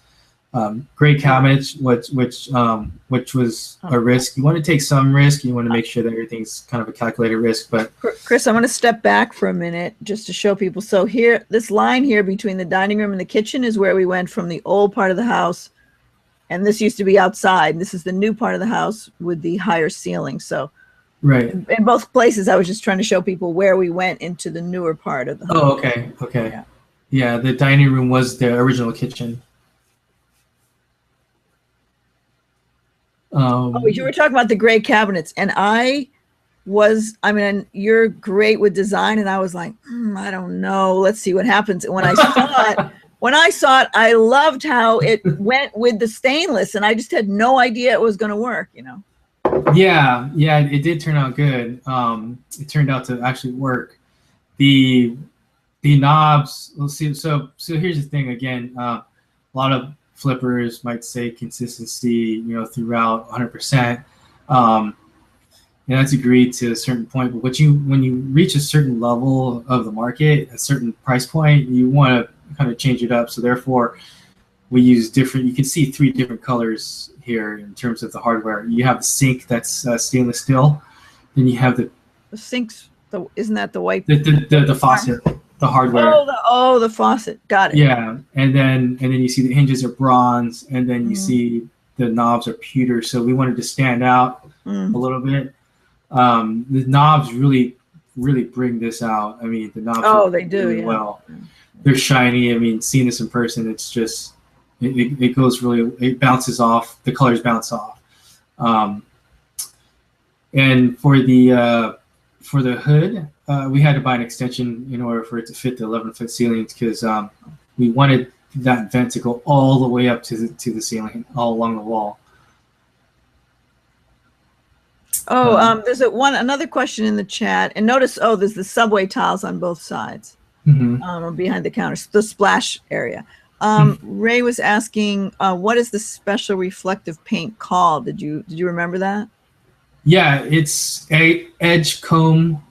great cabinets, which was a risk. You want to take some risk. You want to make sure that everything's kind of a calculated risk. But Chris, I want to step back for a minute just to show people. So here, this line here between the dining room and the kitchen is where we went from the old part of the house, and this used to be outside. This is the new part of the house with the higher ceiling. So right in both places, I was just trying to show people where we went into the newer part of the house. Oh, okay. Yeah, the dining room was the original kitchen. You were talking about the gray cabinets, and I mean, you're great with design, and I was like, I don't know. Let's see what happens. And when I saw it, I loved how it went with the stainless, and I just had no idea it was going to work, Yeah, it did turn out good. It turned out to actually work. The knobs, let's see. So here's the thing again. A lot of flippers might say consistency, throughout 100%. And that's agreed to a certain point. But when you reach a certain level of the market, a certain price point, you want to kind of change it up. So therefore, we use different. You can see 3 different colors here in terms of the hardware. You have the sink that's stainless steel. Then you have the sinks. Isn't that the white? The faucet. The hardware. The faucet. Got it. Yeah, and then you see the hinges are bronze, and then you see the knobs are pewter. So we wanted to stand out a little bit. The knobs really bring this out. I mean, the knobs. Oh, they do. Really well. They're shiny. I mean, seeing this in person, it's just it goes really. It bounces off. The colors bounce off. And for the hood, we had to buy an extension in order for it to fit the 11-foot ceilings because we wanted that vent to go all the way up to the ceiling, all along the wall. There's another question in the chat, and notice, there's the subway tiles on both sides, or behind the counters, the splash area. Ray was asking, what is the special reflective paint called? Did you remember that? Yeah, it's a edge comb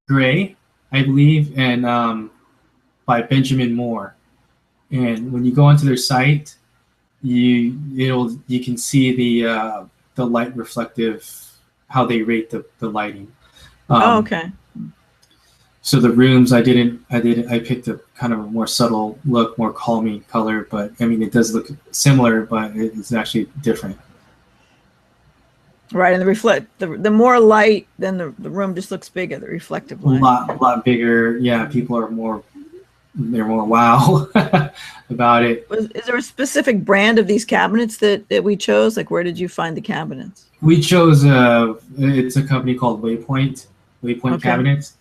gray, I believe, and by Benjamin Moore. And when you go onto their site, you can see the light reflective, how they rate the lighting. Okay. So the rooms, I picked a kind of a more subtle look, more calming color, but I mean it does look similar, but it's actually different. Right, and the more light, then the room just looks bigger. The reflective light. A lot bigger. Yeah, people are more wow about it. Is there a specific brand of these cabinets that we chose? Like, where did you find the cabinets? We chose it's a company called Waypoint Cabinets.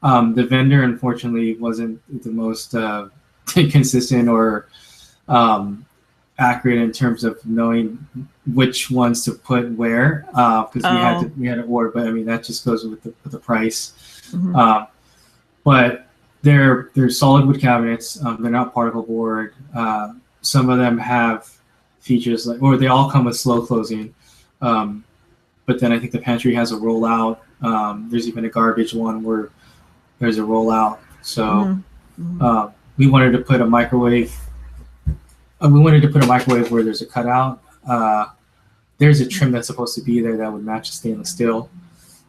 The vendor unfortunately wasn't the most consistent or accurate in terms of knowing which ones to put where, because we had to order. But I mean that just goes with the price. But they're solid wood cabinets. They're not particle board. Some of them have features or they all come with slow closing. But then I think the pantry has a rollout. There's even a garbage one where there's a rollout. So we wanted to put a microwave. We wanted to put a microwave where there's a cutout. There's a trim that's supposed to be there that would match the stainless steel.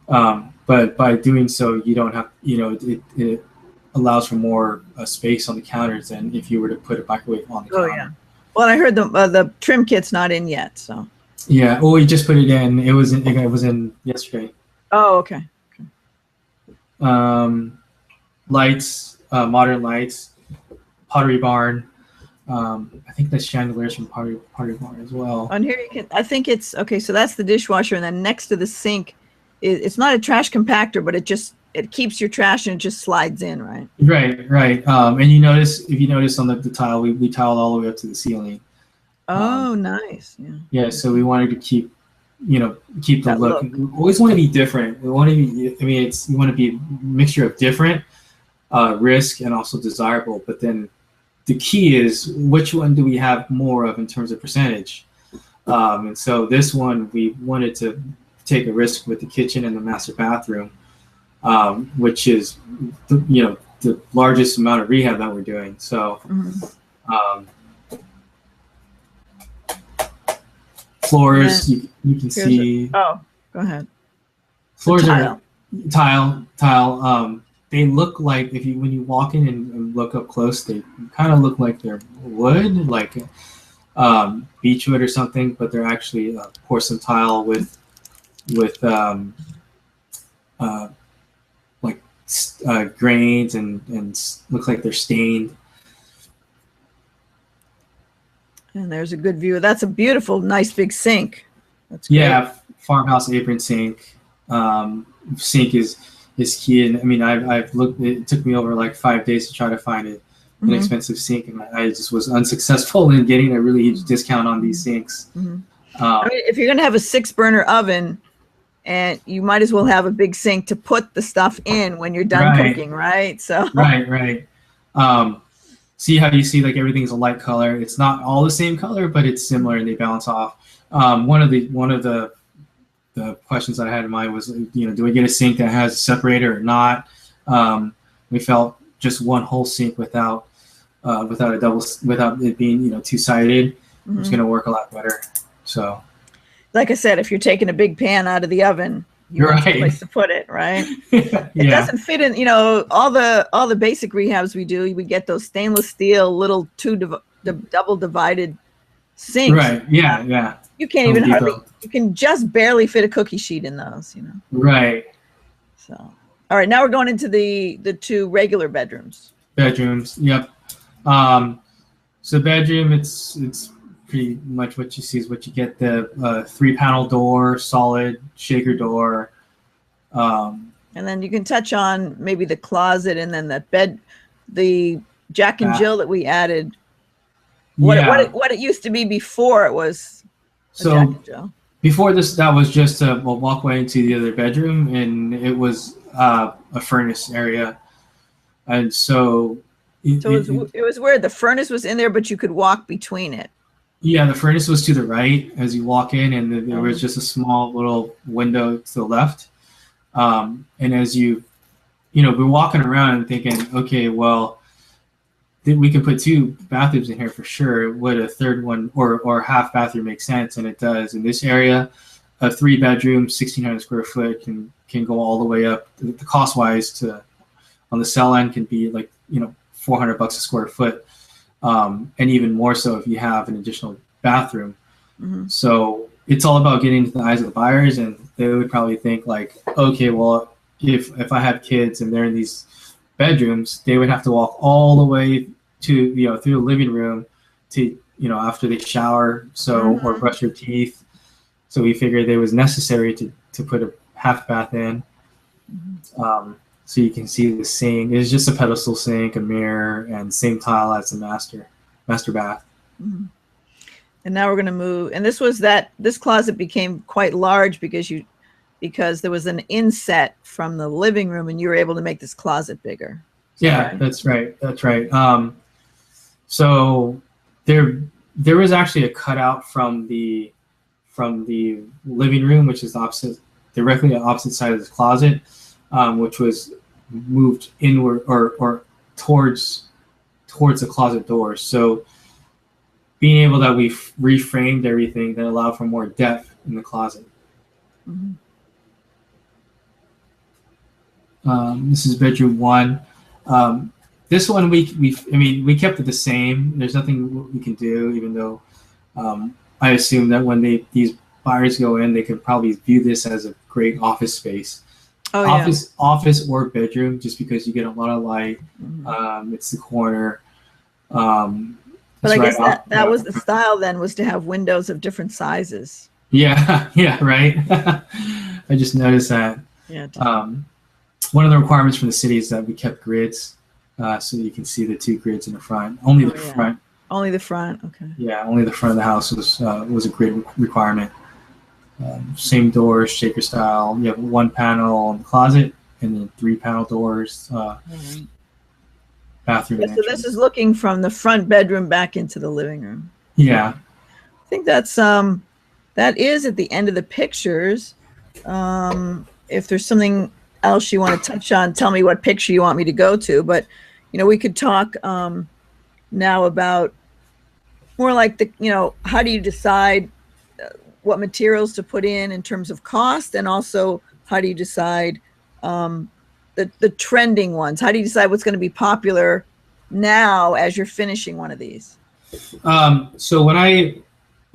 But by doing so, you don't have, it allows for more space on the counters than if you were to put a microwave on the counter. Yeah. Well, I heard the trim kit's not in yet, so. Yeah. Oh, we just put it in. It was in yesterday. Oh, okay. Lights, modern lights, Pottery Barn. I think the chandeliers from Pottery Barn as well. On here you can. I think it's okay. So that's the dishwasher, and then next to the sink, it's not a trash compactor, but it keeps your trash and it just slides in, right? Right. And you notice if you notice on the tile, we tiled all the way up to the ceiling. Oh, nice. Yeah. Yeah. So we wanted to keep the That look. look. We always want to be different. We want to be. I mean, you want to be a mixture of different, risk, and also desirable. But then the key is which one do we have more of in terms of percentage? And so this one we wanted to take a risk with the kitchen and the master bathroom, which is the largest amount of rehab that we're doing. So floors, you can see. Oh, go ahead. Floors are tile. They look like when you walk in and look up close, they kind of look like they're wood, like beechwood or something, but they're actually porcelain tile with grains and look like they're stained. And there's a good view. That's a beautiful, nice big sink. That's great. Yeah, farmhouse apron sink. Sink is key, and I mean I've looked. It took me over like 5 days to try to find an expensive sink, and I just was unsuccessful in getting a really huge discount on these sinks. I mean, if you're gonna have a 6-burner oven, and you might as well have a big sink to put the stuff in when you're done cooking, right? So right. See how you see like everything's a light color. It's not all the same color, but it's similar and they balance off. One of the questions I had in mind was, do we get a sink that has a separator or not? We felt just one whole sink without it being two-sided was going to work a lot better. So, like I said, if you're taking a big pan out of the oven, you want a place to put it, right? It doesn't fit in, all the basic rehabs we do. We get those stainless steel little double divided sinks. Right. Yeah. You can't even you can just barely fit a cookie sheet in those, Right. So, all right, now we're going into the 2 regular bedrooms. Bedrooms. Yep. So bedroom, it's pretty much what you see is what you get. The 3-panel door, solid shaker door. And then you can touch on maybe the closet and then that bed, the Jack and Jill that we added. What it used to be before it was a Jack and Jill. Before this, that was just a walkway into the other bedroom, and it was a furnace area. And so it was where the furnace was in there, but you could walk between it. Yeah, the furnace was to the right as you walk in, and there was just a small little window to the left. And as we're walking around and thinking, okay, well, we can put 2 bathrooms in here for sure. Would a third one or half bathroom make sense? And it does. In this area, a 3-bedroom, 1,600 square foot can go all the way up. The cost wise to on the sell end can be like $400 a square foot, and even more so if you have an additional bathroom. So it's all about getting into the eyes of the buyers, and they would probably think like, okay, well, if I have kids and they're in these bedrooms, they would have to walk all the way to through the living room to after they shower or brush their teeth. So we figured it was necessary to put a half bath in. So you can see the sink. It's just a pedestal sink, a mirror, and same tile as the master bath. And now we're going to move. And this closet became quite large because there was an inset from the living room, and you were able to make this closet bigger. Yeah, that's right. So there was actually a cutout from the living room, which is directly opposite side of this closet, which was moved inward or towards the closet door. So being able that we reframed everything that allowed for more depth in the closet. This is bedroom 1. This one we kept it the same. There's nothing we can do, even though I assume that when these buyers go in, they can probably view this as a great office space. Oh, Office or bedroom, just because you get a lot of light. It's the corner. But I guess that was the style then, was to have windows of different sizes. Yeah, yeah, right. I just noticed that. Yeah. One of the requirements from the city is that we kept grids, so you can see the two grids in the front. Only the front. Only the front. Okay. Yeah, only the front of the house was a grid requirement. Same doors, shaker style. You have one panel in the closet, and then 3 panel doors. Bathroom. Yeah, so this is looking from the front bedroom back into the living room. Yeah. I think that's that is at the end of the pictures. If there's something else you want to touch on, tell me what picture you want me to go to. But we could talk now about more like how do you decide what materials to put in terms of cost, and also how do you decide the trending ones? How do you decide what's going to be popular now as you're finishing one of these? So when I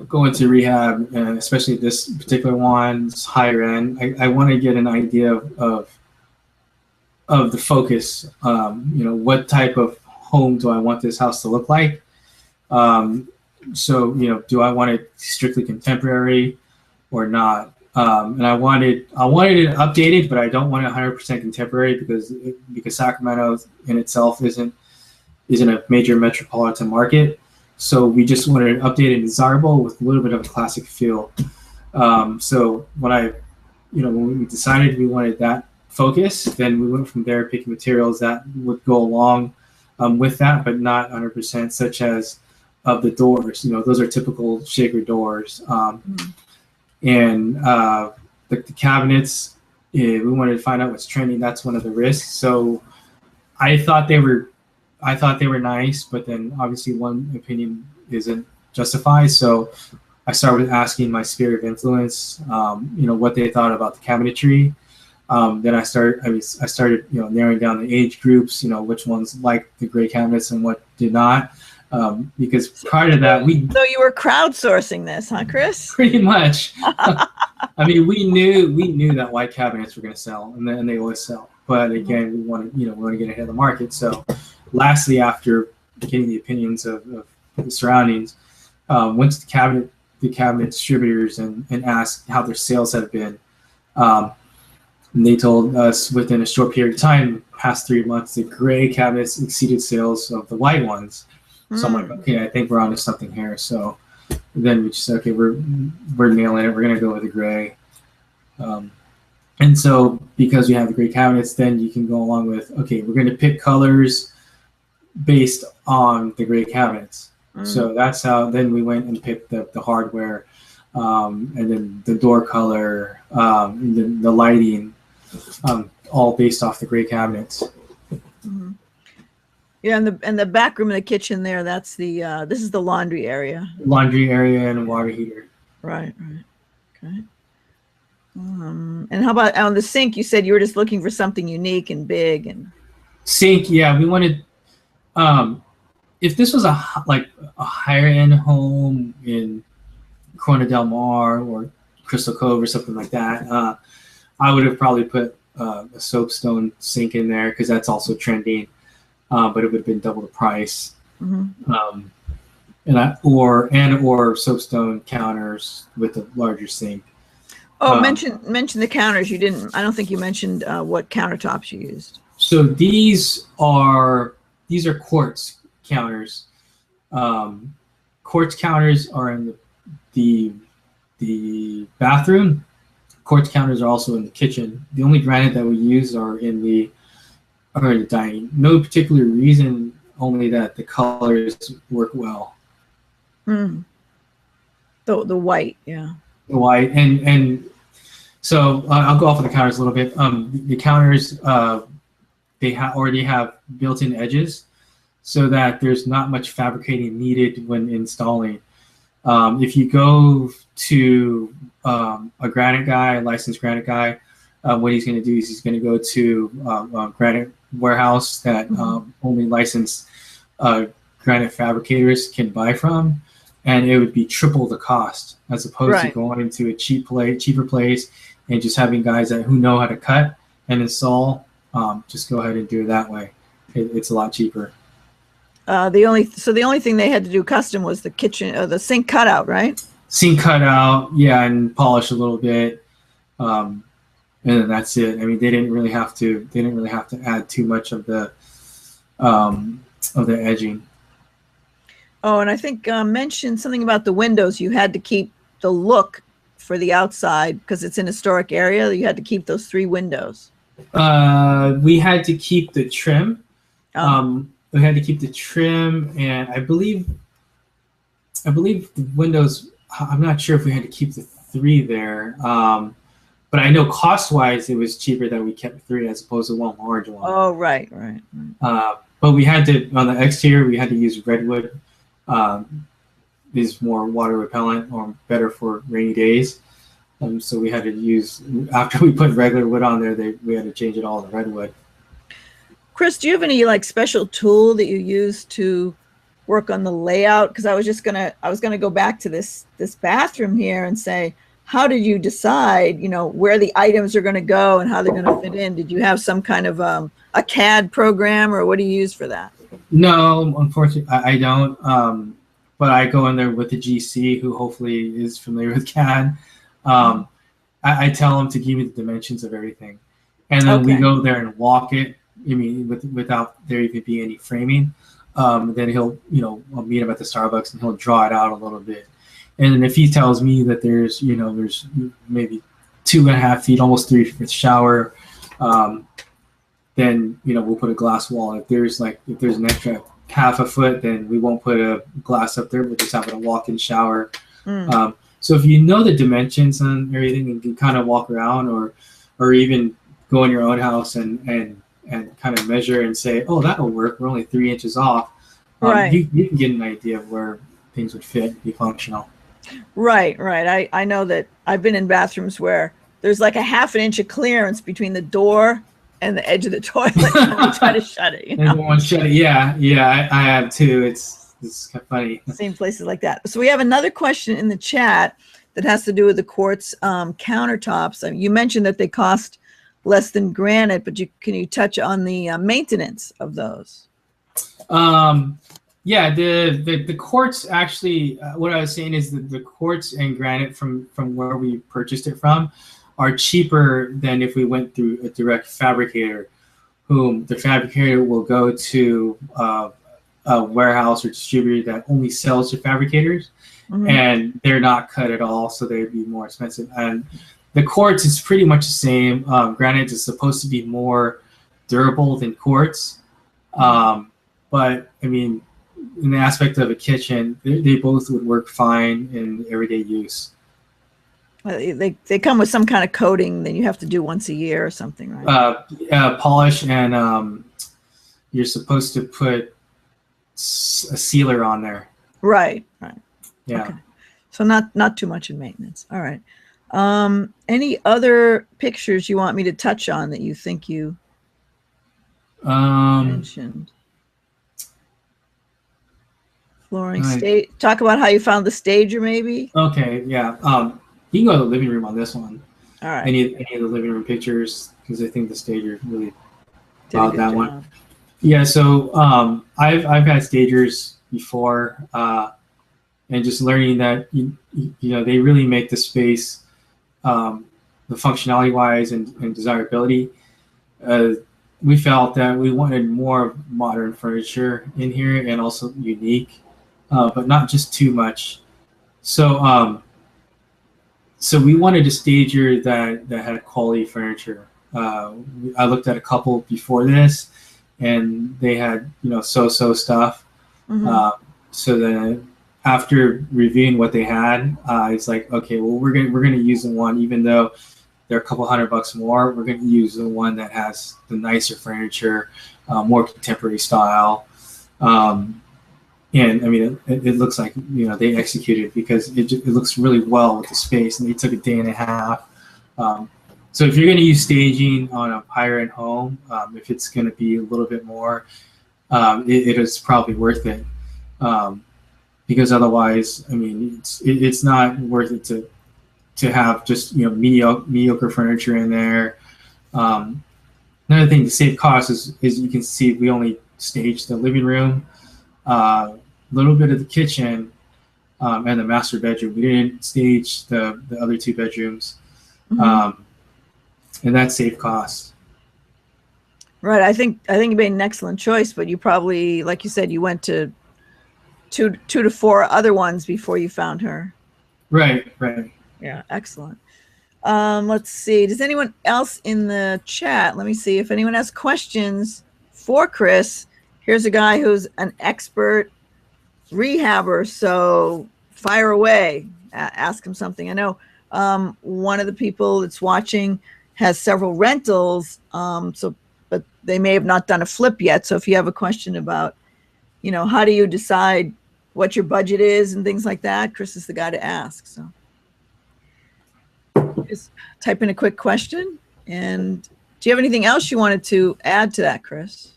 go into rehab, and especially this particular one's higher end, I want to get an idea of the focus. What type of home do I want this house to look like? So do I want it strictly contemporary or not? And I wanted it updated, but I don't want it 100% contemporary because Sacramento in itself isn't a major metropolitan market. So we just wanted it updated and desirable with a little bit of a classic feel. So when we decided we wanted that focus, then we went from there picking materials that would go along with that, but not 100%, such as the doors. Those are typical shaker doors. And the cabinets, we wanted to find out what's trending. That's one of the risks. So I thought they were nice, but then obviously one opinion isn't justified. So I started with asking my sphere of influence, what they thought about the cabinetry. Then I started narrowing down the age groups, which ones liked the gray cabinets and what did not. Because prior to that, So you were crowdsourcing this, huh, Chris? Pretty much. We knew that white cabinets were going to sell, and they always sell. But again, we want to get ahead of the market. So, lastly, after getting the opinions of the surroundings, went to the cabinet distributors and asked how their sales have been. And they told us within a short period of time, past 3 months, the gray cabinets exceeded sales of the white ones. So I'm like, okay, I think we're onto something here. So then we just said, okay, we're nailing it. We're gonna go with the gray. And so because we have the gray cabinets, then you can go along with, okay, we're gonna pick colors based on the gray cabinets. So that's how then we went and picked the hardware, and then the door color, and then the lighting, all based off the gray cabinets. Mm-hmm. Yeah, and the back room in the kitchen there, that's the this is the laundry area. Laundry area and water heater. Right. Okay. And how about on the sink? You said you were just looking for something unique and big and sink. Yeah, we wanted. If this was a higher end home in Corona Del Mar or Crystal Cove or something like that, I would have probably put a soapstone sink in there because that's also trending. But it would have been double the price. Mm-hmm. or soapstone counters with a larger sink. Oh, mention the counters. You didn't. I don't think you mentioned what countertops you used. So these are quartz counters. Quartz counters are in the bathroom. Quartz counters are also in the kitchen. The only granite that we use are in the dining. No particular reason, only that the colors work well. The white, yeah. The white and so I'll go off of the counters a little bit. The counters they already have built-in edges, so that there's not much fabricating needed when installing. If you go to a licensed granite guy, what he's going to do is he's going to go to a granite warehouse that only licensed granite fabricators can buy from. and it would be triple the cost as opposed to Right. going to a cheaper place, and just having guys who know how to cut and install. Just go ahead and do it that way. It's a lot cheaper. The only thing they had to do custom was the kitchen, the sink cutout, right? Sink cutout, yeah, and polish a little bit, and then that's it. I mean, they didn't really have to. They didn't really have to add too much of the edging. Oh, and I think mentioned something about the windows. You had to keep the look for the outside because it's an historic area. You had to keep those 3 windows. We had to keep the trim. Oh. We had to keep the trim, and I believe the windows. I'm not sure if we had to keep the 3 there, but I know cost-wise it was cheaper that we kept 3 as opposed to one large one. Oh, right. But we had to, on the exterior, we had to use redwood. Is more water repellent or better for rainy days. So we had to use, after we put regular wood on there, we had to change it all to redwood. Chris, do you have any like special tool that you use to work on the layout? Because I was gonna go back to this bathroom here and say, how did you decide, where the items are going to go and how they're going to fit in? Did you have some kind of a CAD program, or what do you use for that? No, unfortunately, I don't. But I go in there with the GC, who hopefully is familiar with CAD. I tell him to give me the dimensions of everything, and then we go there and walk it. I mean, without there even being any framing. Then he'll, I'll meet him at the Starbucks and he'll draw it out a little bit. And then if he tells me that there's maybe 2.5 feet, almost 3 for the shower, then we'll put a glass wall. If there's an extra half a foot, then we won't put a glass up there. We'll just have a walk-in shower. So if you know the dimensions and everything, and can kind of walk around, or even go in your own house and kind of measure and say, oh, that'll work. We're only 3 inches off. Right. You can get an idea of where things would fit, be functional. Right. I know that I've been in bathrooms where there's like a 1/2 inch of clearance between the door and the edge of the toilet. And we try to shut it. And one shut it. Yeah, I have too. It's kind of funny. Same places like that. So we have another question in the chat that has to do with the quartz countertops. You mentioned that they cost less than granite, but can you touch on the maintenance of those? Yeah, the quartz actually, what I was saying is that the quartz and granite from where we purchased it from are cheaper than if we went through a direct fabricator, whom the fabricator will go to a warehouse or distributor that only sells to fabricators, and they're not cut at all, so they'd be more expensive. And the quartz is pretty much the same. Granite is supposed to be more durable than quartz, but I mean, in the aspect of a kitchen, they both would work fine in everyday use. They come with some kind of coating that you have to do once a year or something, right? Polish, and you're supposed to put a sealer on there. Right. Yeah. Okay. So not too much in maintenance. All right. Any other pictures you want me to touch on that you think you mentioned? Flooring stage. Talk about how you found the stager, maybe. Okay. Yeah. You can go to the living room on this one. All right. Any of the living room pictures, because I think the stager really Did that one. Yeah. So I've had stagers before, and just learning that they really make the space, the functionality wise and desirability. We felt that we wanted more modern furniture in here and also unique, but not just too much. So we wanted a stager that had quality furniture. I looked at a couple before this, and they had so stuff. So then after reviewing what they had, it's like, okay, well we're gonna use the one, even though they're a couple $100 more. We're gonna use the one that has the nicer furniture, more contemporary style. And I mean, it looks like they executed, because it looks really well with the space, and they took a 1.5 days. So if you're going to use staging on a higher end home, if it's going to be a little bit more, it is probably worth it. because otherwise, I mean, it's not worth it to have just mediocre furniture in there. Another thing to save costs is you can see we only staged the living room, a little bit of the kitchen, and the master bedroom. We didn't stage the other two bedrooms, and that saved costs. Right. I think you made an excellent choice, but you probably, like you said, you went to two to four other ones before you found her. Right. Yeah, excellent. Let's see. Does anyone else in the chat? Let me see if anyone has questions for Chris. Here's a guy who's an expert rehabber, so fire away. Ask him something. I know one of the people that's watching has several rentals, but they may have not done a flip yet. So if you have a question about, how do you decide what your budget is and things like that, Chris is the guy to ask. So just type in a quick question. And do you have anything else you wanted to add to that, Chris?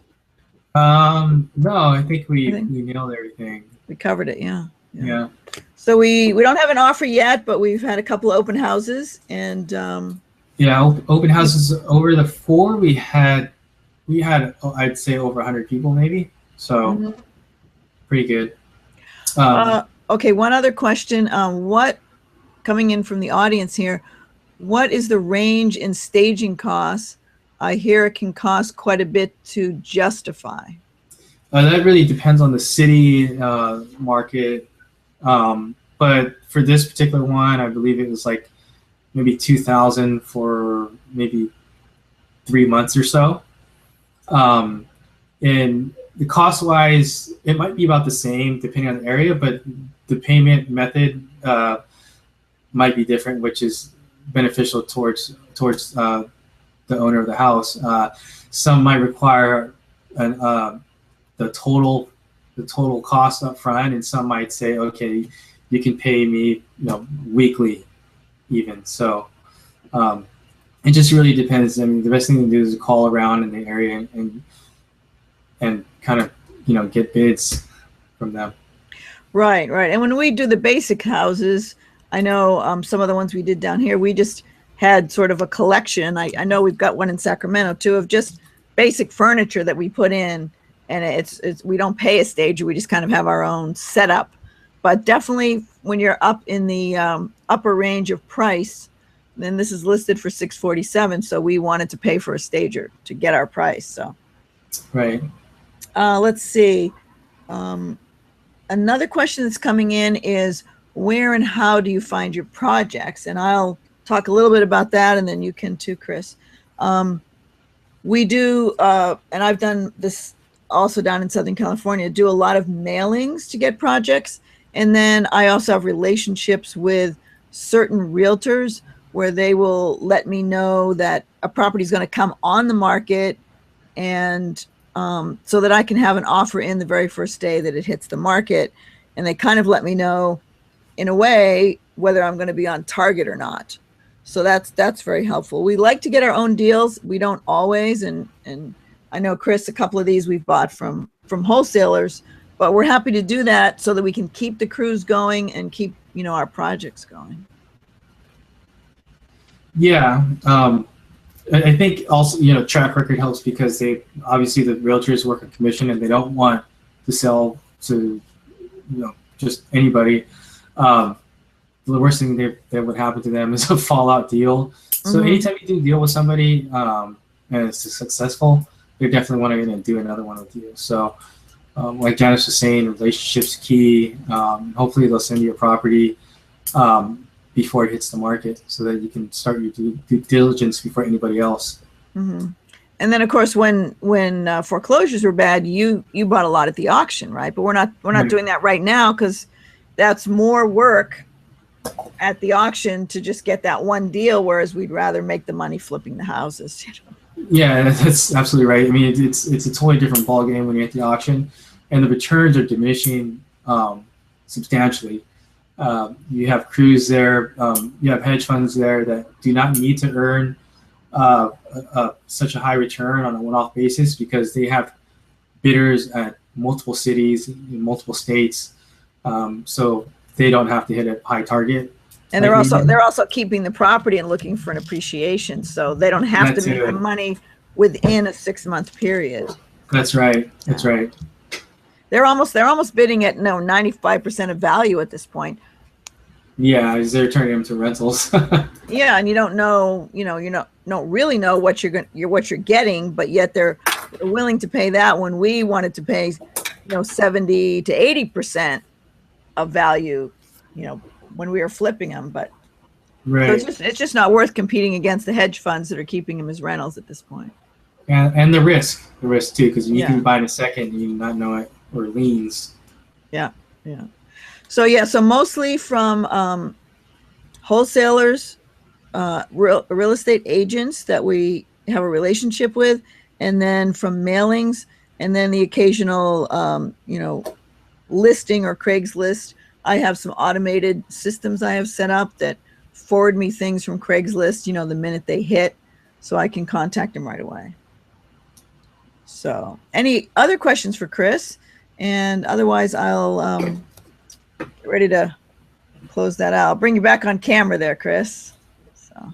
No, I think we nailed everything. We covered it. Yeah. So we don't have an offer yet, but we've had a couple of open houses, and open houses over the 4. We had I'd say over 100 people maybe. So pretty good. Okay, one other question. What, coming in from the audience here, what is the range in staging costs? I hear it can cost quite a bit to justify. That really depends on the city, market. But for this particular one, I believe it was like maybe $2,000 for maybe 3 months or so. And the cost-wise, it might be about the same depending on the area, but the payment method might be different, which is beneficial towards the owner of the house. Some might require the total cost up front, and some might say, okay, you can pay me weekly even. So it just really depends. I mean, the best thing to do is call around in the area and kind of get bids from them. Right. And when we do the basic houses, I know some of the ones we did down here, we just had sort of a collection. I know we've got one in Sacramento too, of just basic furniture that we put in, and it's we don't pay a stager, we just kind of have our own setup. But definitely when you're up in the upper range of price, then this is listed for $647, so we wanted to pay for a stager to get our price. So right. Let's see. Another question that's coming in is, where and how do you find your projects? And I'll talk a little bit about that, and then you can too, Chris. We do, and I've done this also down in Southern California, do a lot of mailings to get projects. And then I also have relationships with certain realtors where they will let me know that a property is going to come on the market, and so that I can have an offer in the very first day that it hits the market. And they kind of let me know, in a way, whether I'm going to be on target or not. So that's very helpful. We like to get our own deals. We don't always, and I know, Chris, a couple of these we've bought from wholesalers, but we're happy to do that so that we can keep the crews going and keep our projects going. Yeah. I think also, track record helps, because they obviously, the realtors work a commission and they don't want to sell to, just anybody. The worst thing that would happen to them is a fallout deal. So anytime you do a deal with somebody and it's successful, they definitely want to do another one with you. So like Janice was saying, relationships key. Hopefully they'll send you a property before it hits the market, so that you can start your due diligence before anybody else. And then, of course, when foreclosures were bad, you bought a lot at the auction, right? But we're not doing that right now, because that's more work at the auction to just get that one deal, whereas we'd rather make the money flipping the houses. Yeah, that's absolutely right. I mean, it's a totally different ballgame when you're at the auction, and the returns are diminishing substantially. You have crews there, you have hedge funds there that do not need to earn such a high return on a one-off basis, because they have bidders at multiple cities in multiple states, so they don't have to hit a high target. And they're also keeping the property and looking for an appreciation, so they don't have to make the money within a 6-month period. That's right. That's right. They're almost bidding at 95% of value at this point. Yeah, as they're turning them to rentals. Yeah, and you don't know, don't really know what you're getting, but yet they're willing to pay that when we wanted to pay, 70 to 80% of value, when we were flipping them. But right. So it's just not worth competing against the hedge funds that are keeping them as rentals at this point. And the risk too, because you can buy in a second and you not know it, or liens. Yeah. So mostly from wholesalers, real estate agents that we have a relationship with, and then from mailings, and then the occasional, listing or Craigslist. I have some automated systems I have set up that forward me things from Craigslist, the minute they hit, so I can contact them right away. So any other questions for Chris? And otherwise, I'll get ready to close that out. I'll bring you back on camera there, Chris. So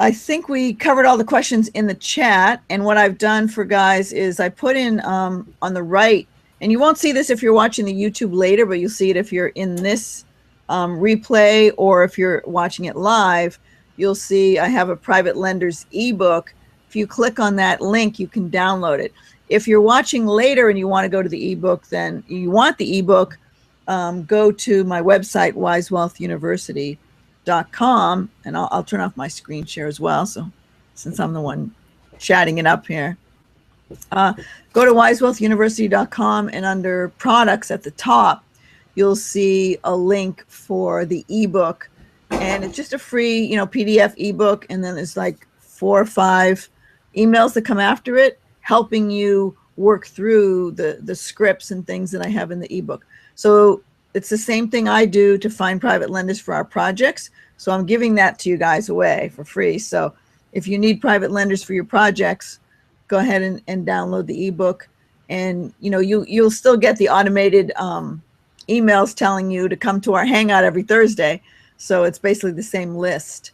I think we covered all the questions in the chat. And what I've done for guys is I put in on the right, and you won't see this if you're watching the YouTube later, but you'll see it if you're in this replay, or if you're watching it live, you'll see I have a private lender's ebook. If you click on that link, you can download it. If you're watching later and you want to go to the ebook, then you want the ebook, go to my website, wisewealthuniversity.com, and I'll turn off my screen share as well. So since I'm the one chatting it up here, go to wisewealthuniversity.com, and under products at the top, you'll see a link for the ebook, and it's just a free, PDF ebook. And then there's like 4 or 5 emails that come after it, helping you work through the scripts and things that I have in the ebook. So it's the same thing I do to find private lenders for our projects. So I'm giving that to you guys away for free. So if you need private lenders for your projects, go ahead and download the ebook, and you'll still get the automated emails telling you to come to our hangout every Thursday. So it's basically the same list.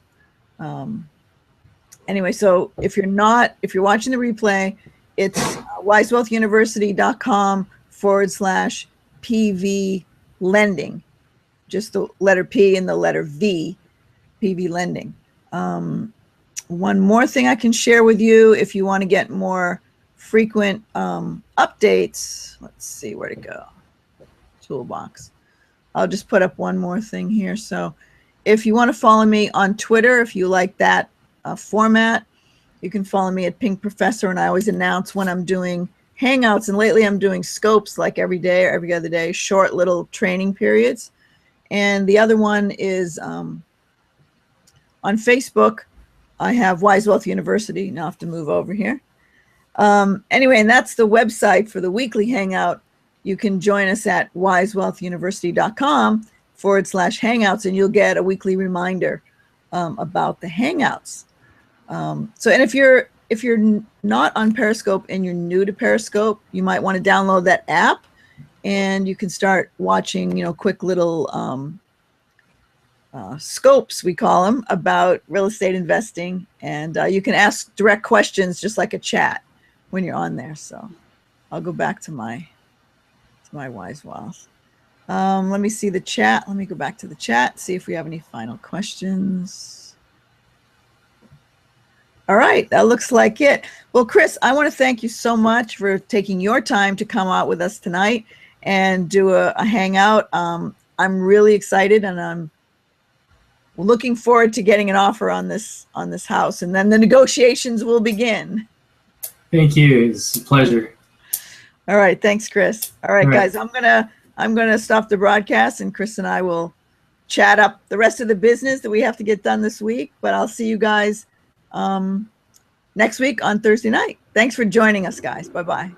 Anyway, so if you're watching the replay, it's wisewealthuniversity.com/PV lending, just the letter P and the letter V, PV lending. One more thing I can share with you, if you want to get more frequent updates, let's see where to go. Toolbox. I'll just put up one more thing here. So if you want to follow me on Twitter, if you like that format, you can follow me at Pink Professor, and I always announce when I'm doing hangouts. And lately I'm doing scopes like every day or every other day, short little training periods. And the other one is on Facebook. I have Wise Wealth University. Now I have to move over here. Anyway, and that's the website for the weekly hangout. You can join us at wisewealthuniversity.com/hangouts, and you'll get a weekly reminder about the hangouts. And if you're not on Periscope and you're new to Periscope, you might want to download that app, and you can start watching, quick little scopes, we call them, about real estate investing, and you can ask direct questions just like a chat when you're on there. So I'll go back to my Wise Wealth. Let me see the chat. Let me go back to the chat, see if we have any final questions. All right, that looks like it. Well, Chris, I want to thank you so much for taking your time to come out with us tonight and do a hangout. I'm really excited, and I'm looking forward to getting an offer on this house, and then the negotiations will begin. Thank you. It's a pleasure. All right, thanks, Chris. All right, guys, I'm gonna stop the broadcast, and Chris and I will chat up the rest of the business that we have to get done this week. But I'll see you guys next week on Thursday night. Thanks for joining us, guys. Bye-bye.